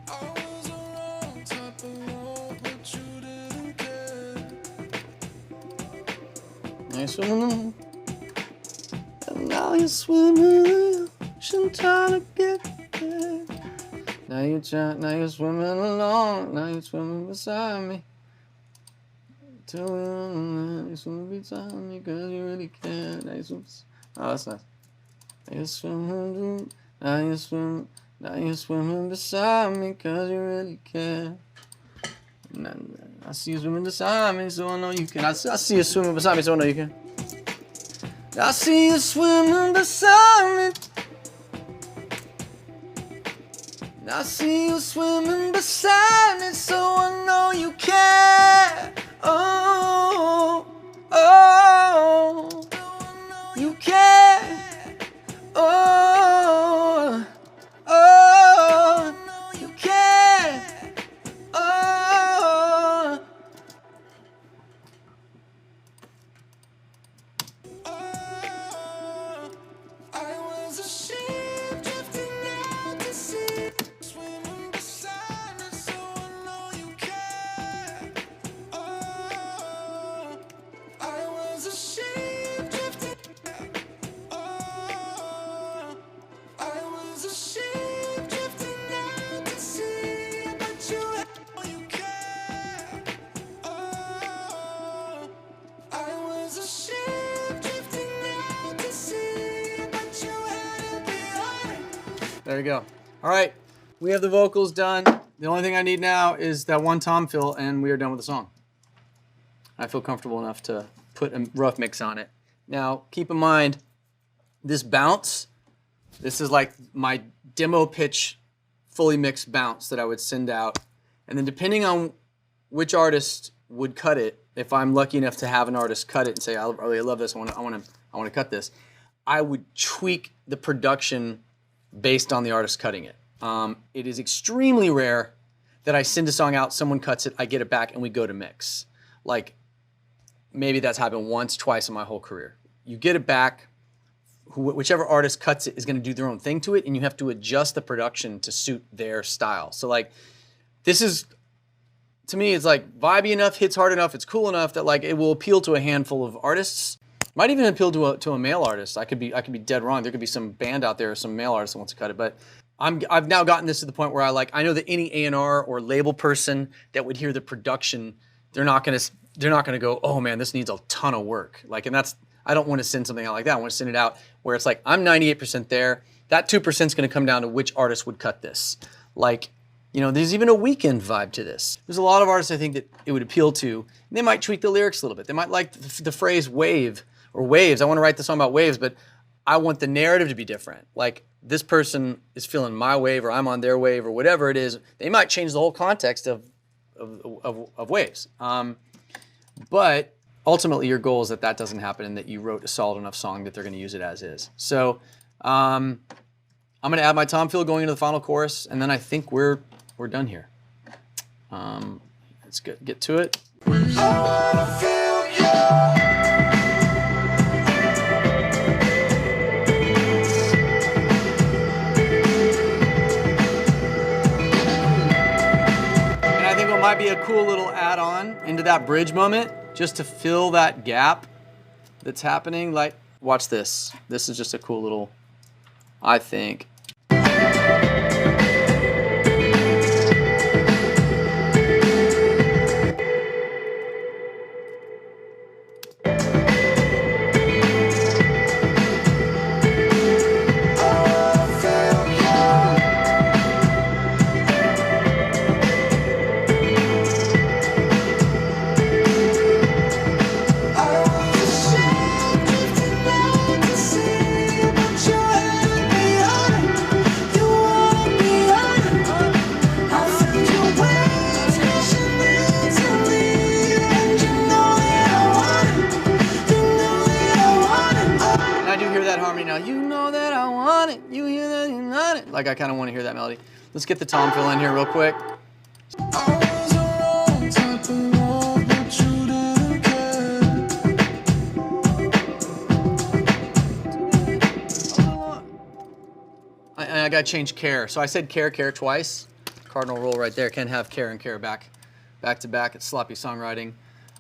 I was the wrong type of love, but you didn't care. Now you're swimming, and now you're swimming, ocean trying to get there. Now you're swimming along, now you're swimming beside me. Till you're swimming beside me, cause you really care. Now you're swimming, oh, that's nice. Now you're swimming, now you're swimming beside me, cause you really care. I see you swimming beside me, so I know you can. I see you swimming beside me, so I know you can. I see you swimming beside me. I see you swimming beside me, so I know you care. Oh, oh, you care. Oh, oh, you care. Oh. I was a ship drifting out to sea, swimming beside me, so I know you care. Oh, I was a ship drifting. Oh, I was a ship drifting out to sea, but you care. Oh, I was a ship drifting out to sea, but you had to be on it. There you go. All right, we have the vocals done. The only thing I need now is that one tom fill, and we are done with the song. I feel comfortable enough to put a rough mix on it. Now, keep in mind, this bounce, this is like my demo pitch, fully mixed bounce that I would send out. And then depending on which artist would cut it, if I'm lucky enough to have an artist cut it and say, I really love this, I want to cut this, I would tweak the production based on the artist cutting it. It is extremely rare that I send a song out, someone cuts it, I get it back, and we go to mix. Like, maybe that's happened once, twice in my whole career. You get it back, whichever artist cuts it is going to do their own thing to it, and you have to adjust the production to suit their style. So like, this is, to me, it's like vibey enough, hits hard enough, it's cool enough that like it will appeal to a handful of artists. Might even appeal to a male artist. I could be dead wrong. There could be some band out there, some male artist that wants to cut it, but I've now gotten this to the point where I know that any A&R or label person that would hear the production, they're not gonna go, oh man, this needs a ton of work. Like, and that's, I don't want to send something out like that. I want to send it out where it's like, I'm 98% there. That 2% is going to come down to which artist would cut this. Like, you know, there's even a Weekend vibe to this. There's a lot of artists I think that it would appeal to. And they might tweak the lyrics a little bit. They might like the phrase wave or waves. I want to write the song about waves, but I want the narrative to be different. Like, this person is feeling my wave or I'm on their wave or whatever it is. They might change the whole context of waves. But ultimately, your goal is that doesn't happen and that you wrote a solid enough song that they're going to use it as is. So I'm going to add my tom fill going into the final chorus, and then I think we're done here. Let's get to it. And I think what might be a cool little add-on into that bridge moment, just to fill that gap that's happening, like, watch this. This is just a cool little, I think. Now you know that I want it. You hear that you want it. Like, I kind of want to hear that melody. Let's get the tom fill in here real quick. I got to change care. So I said care twice. Cardinal rule right there. Can't have care and care back to back. It's sloppy songwriting.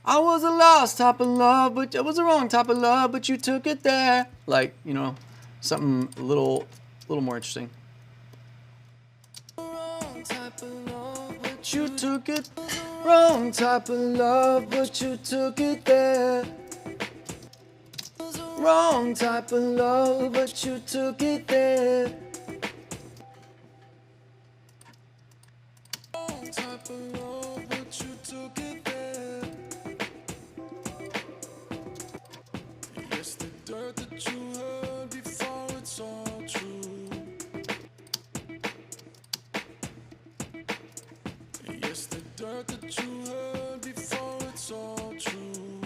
I was a lost type of love, but I was the wrong type of love, but you took it there. Like, you know, something a little more interesting. Wrong type of love, but you took it. Wrong type of love, but you took it there. Wrong type of love, but you took it there. Wrong type of love, but you took it there. Yes, the dirt that you heard before, it's all true. Yes, the dirt that you heard before, it's all true.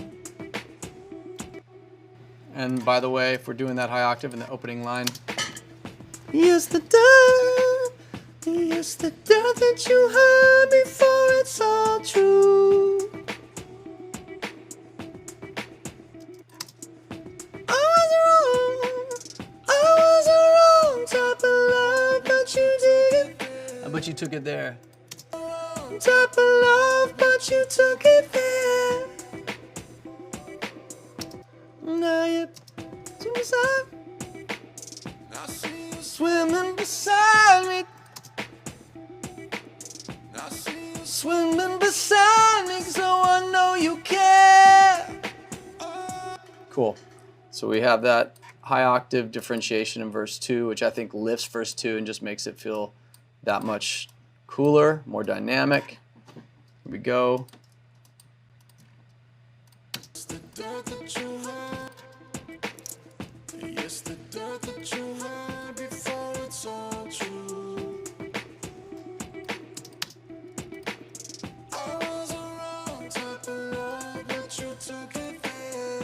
And by the way, if we're doing that high octave in the opening line, yes, the dirt, yes, the dirt that you heard before, it's all true. But you took it there. Type of love, but you took it there. Now you're beside me. I see you swimming beside me. I see you swimming beside me, so I know you care. Cool. So we have that high octave differentiation in verse 2, which I think lifts verse 2 and just makes it feel that much cooler, more dynamic. Here we go. It's the dirt that you had. Yes, the dirt that you had before it's all true. I was around, type of love, but you took it there.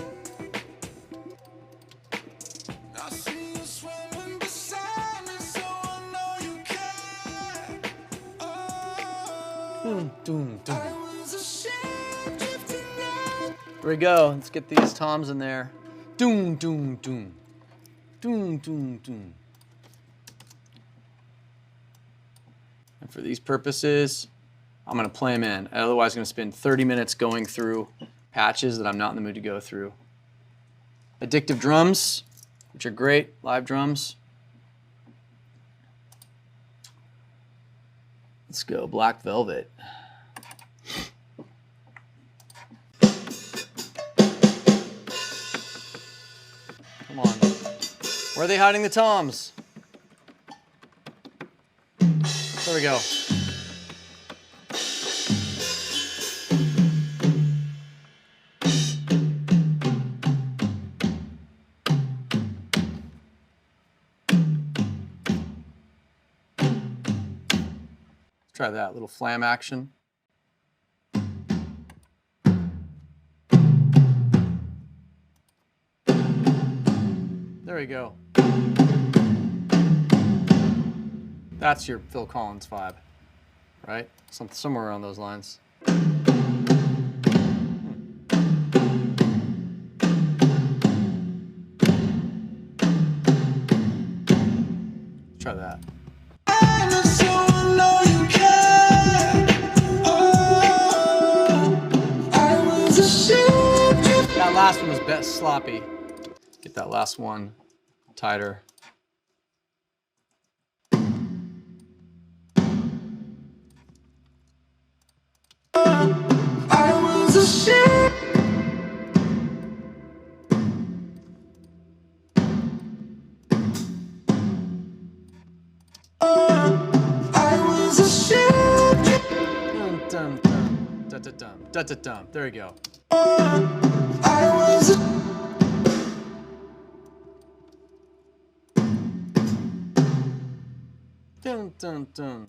I see you swimming beside me, so I know you care. Oh, Doom, doom. I was a ship drifting out. Here we go. Let's get these toms in there. Doom, doom, doom. Doom, doom, doom. And for these purposes, I'm going to play them in. Otherwise, I'm going to spend 30 minutes going through patches that I'm not in the mood to go through. Addictive drums, which are great, live drums. Let's go Black Velvet. Come on. Where are they hiding the toms? There we go. Let's try that little flam action. There we go. That's your Phil Collins vibe, right? Somewhere around those lines. Try that. So I know you care. Oh, I was a ship drifting. That last one was best sloppy. Get that last one tighter. I was a ship. I was a ship. Dun, dun, dun, dun, dun, dun, dun, dun, dun. There we go. I was a Dun, dun, dun.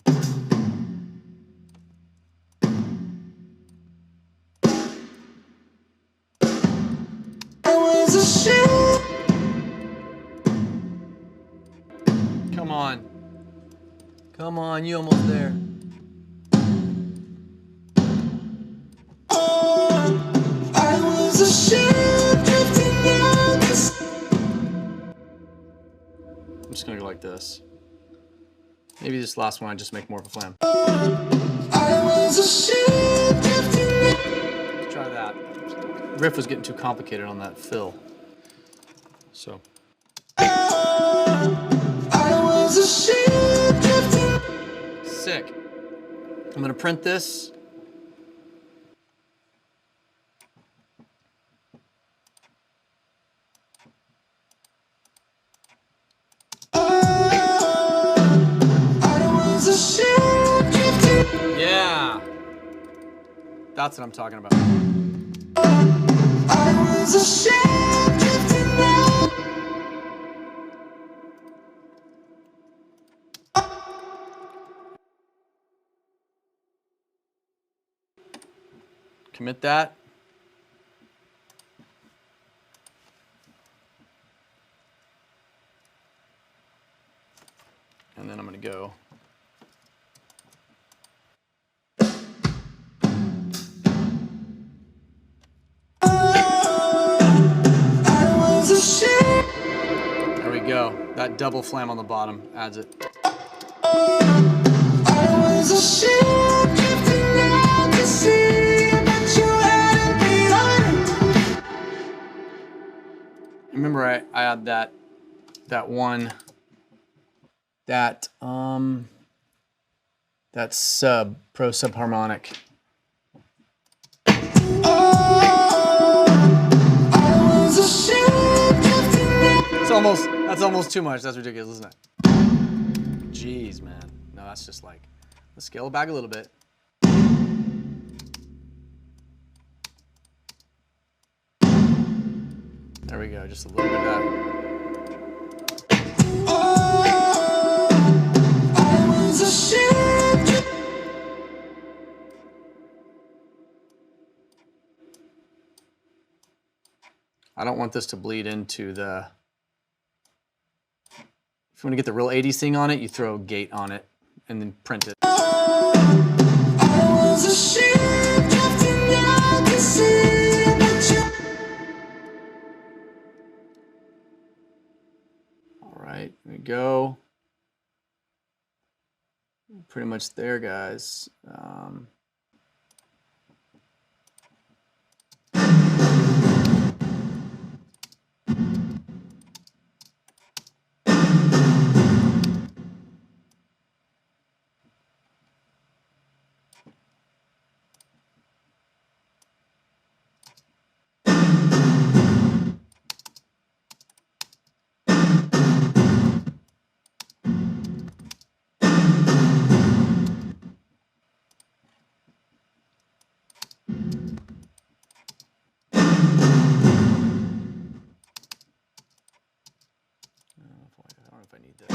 ship. Come on. Come on, you almost there. I was a ship drifting out the sea. I'm just gonna go like this. Maybe this last one I just make more of a flam. I was a ship drifting out. Let's try that. Riff was getting too complicated on that fill. So. I was a ship drifting. Sick. I'm gonna print this. I was a ship drifting. Yeah. That's what I'm talking about. I was a ship drifting out. Commit that. And then I'm gonna go. I was a ship. There we go. That double flam on the bottom adds it. I was a ship drifting out to sea, but you hadn't behind it. Remember, I had that one, that pro subharmonic. I was a ship drifting out. That's almost too much. That's ridiculous, isn't it? Jeez, man. No, that's just like Let's scale it back a little bit. There we go, just a little bit of that. Oh, I was ashamed. I don't want this to bleed into the... If you want to get the real 80s thing on it, you throw gate on it and then print it. I was ashamed, drifting out to sea, but you. All right, here we go. Pretty much there, guys. I don't know if I need this.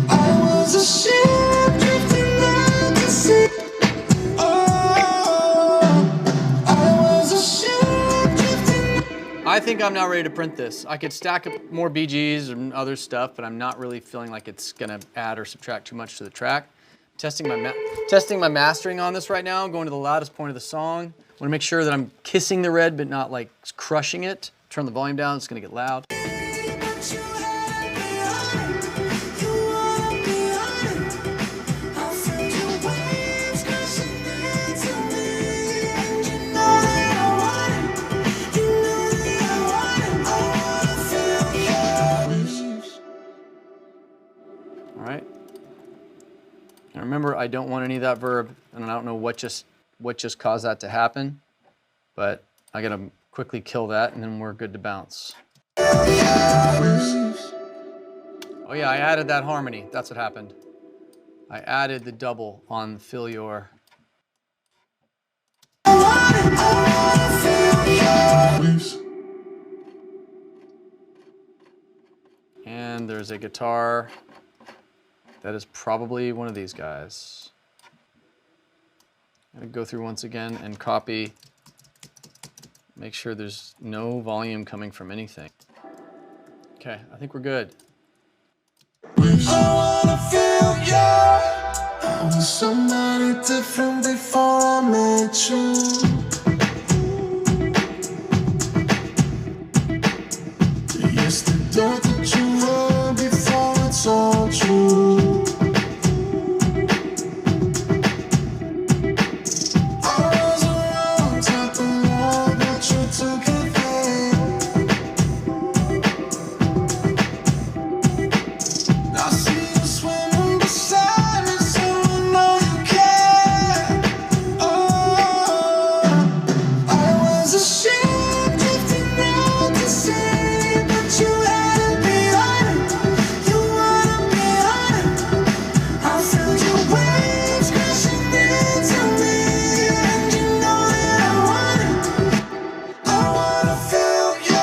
I was ashamed, drifting out to sea. Oh, I was ashamed, drifting. I think I'm not ready to print this. I could stack up more BGs and other stuff, but I'm not really feeling like it's gonna add or subtract too much to the track. Testing my mastering on this right now. I'm going to the loudest point of the song. I want to make sure that I'm kissing the red, but not like crushing it. Turn the volume down, it's gonna get loud. You had me on it. You wanted me on it. I felt your waves crashing into me, and you know that I want it. You know that I want it. I wanna feel your waves. All right. And remember, I don't want any of that verb, and I don't know what just caused that to happen, but I gotta quickly kill that, and then we're good to bounce. Oh yeah, I added that harmony. That's what happened. I added the double on Feel Your. And there's a guitar. That is probably one of these guys. I'm gonna go through once again and copy. Make sure there's no volume coming from anything. Okay, I think we're good. I wanna feel you. I was somebody different before I met you. Yes, the dirt that you heard before it's all true. I was around, type of love, but you took it there. I see you swimming beside me, so I know you care. Oh, I was ashamed, drifting out to sea, but you had me on it. You wanted me on it. I felt your waves crashing into me, and you know that I want it. I wanna feel you.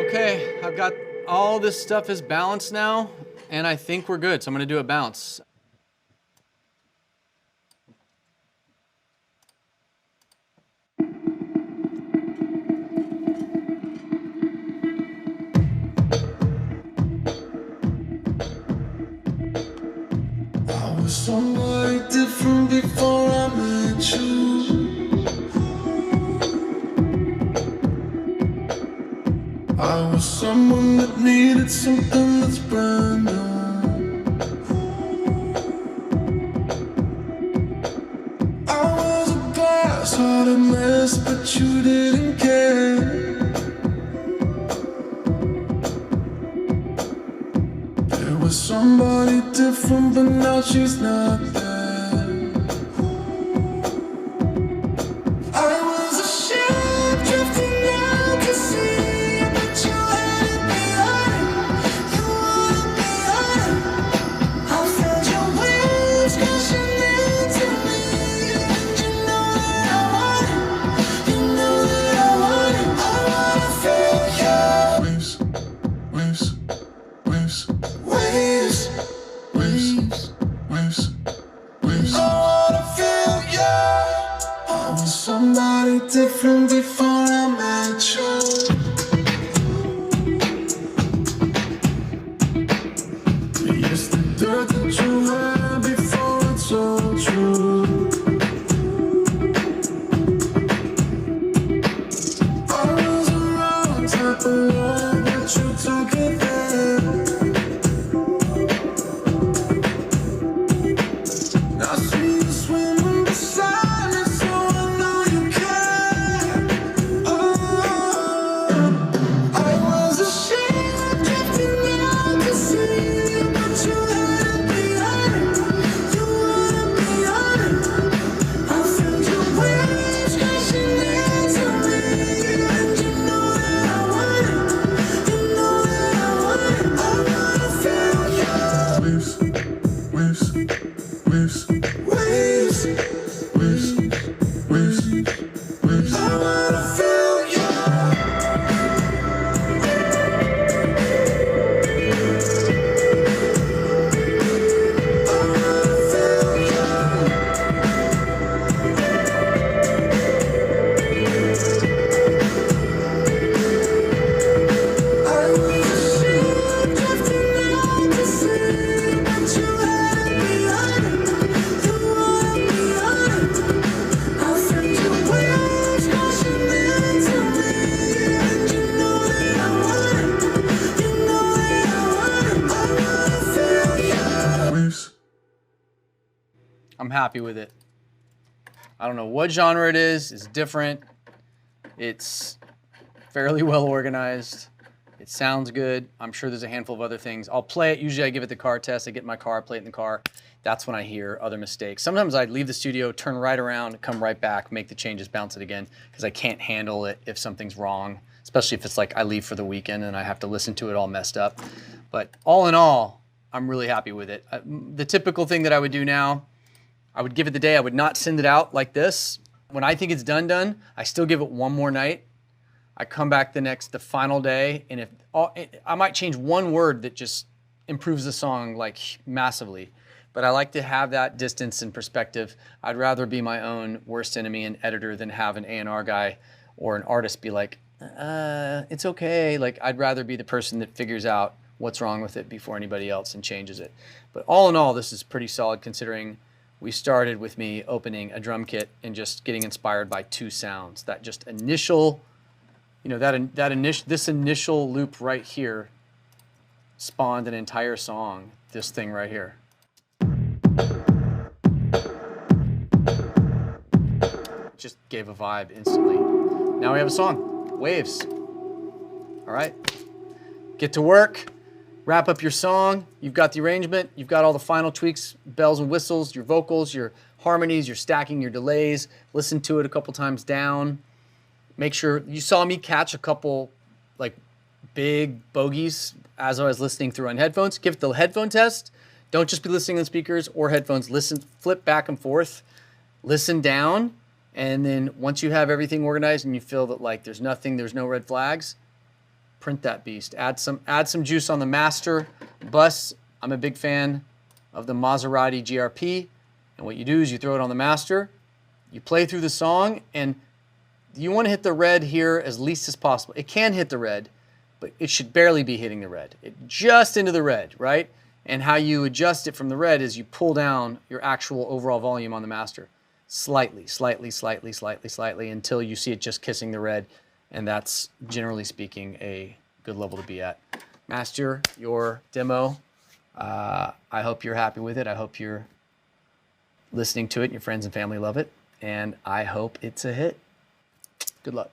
Okay, I've got all this stuff is balanced now, and I think we're good. So I'm gonna do a bounce. I was somebody different before I met you. I was someone that needed something that's brand new. I was a glass-hearted mess, but you didn't care. There was somebody different, but now she's not there. I was a ship drifting out to sea, but you had it behind. You wanted me on. I felt your waves crashing into me, and you know that I want it. You know that I want it. I wanna feel your waves, waves, waves, waves, waves, waves, waves. I wanna feel you. I was somebody different before I met you. Yes, the dirt that you had before it's all true. I was a wrong type of love, but you took it there. I see you swimming beside me, so I know you care. Oh, I was a ship drifting out to sea, but you had it behind. You wanted me on it. I felt your waves crashing into me, and you know that I want it. You know that I want it. I wanna feel you. Waves, waves, waves, waves, waves, waves, waves. I wanna feel you. I wanna feel you. I was a ship drifting out to sea, but you had it behind. You wanted me on it. I felt your waves crashing into me, and you know that I want it. You know that I want it. I wanna feel you. Waves. I'm happy with it. I don't know what genre it is. It's different. It's fairly well organized. It sounds good. I'm sure there's a handful of other things. I'll play it. Usually I give it the car test. I get in my car, play it in the car. That's when I hear other mistakes. Sometimes I leave the studio, turn right around, come right back, make the changes, bounce it again, because I can't handle it if something's wrong, especially if it's like I leave for the weekend and I have to listen to it all messed up. But all in all, I'm really happy with it. The typical thing that I would do now, I would give it the day. I would not send it out like this. When I think it's done, I still give it one more night. I come back the final day, and I might change one word that just improves the song like massively. But I like to have that distance and perspective. I'd rather be my own worst enemy and editor than have an A&R guy or an artist be like, it's okay. Like, I'd rather be the person that figures out what's wrong with it before anybody else and changes it. But all in all, this is pretty solid considering we started with me opening a drum kit and just getting inspired by two sounds. That just initial, this initial loop right here spawned an entire song, this thing right here. Just gave a vibe instantly. Now we have a song, Waves. All right, get to work, wrap up your song. You've got the arrangement, you've got all the final tweaks, bells and whistles, your vocals, your harmonies, your stacking, your delays. Listen to it a couple times down. Make sure you saw me catch a couple like big bogeys as I was listening through on headphones. Give it the headphone test. Don't just be listening on speakers or headphones. Listen, flip back and forth, listen down, and then once you have everything organized and you feel that like there's no red flags, print that beast. Add some juice on the master bus. I'm a big fan of the Maserati GRP, and what you do is you throw it on the master, you play through the song, and you want to hit the red here as least as possible. It can hit the red, but it should barely be hitting the red. Just into the red, right? And how you adjust it from the red is you pull down your actual overall volume on the master slightly, slightly, slightly, slightly, slightly until you see it just kissing the red. And that's, generally speaking, a good level to be at. Master, your demo. I hope you're happy with it. I hope you're listening to it and your friends and family love it. And I hope it's a hit. Good luck.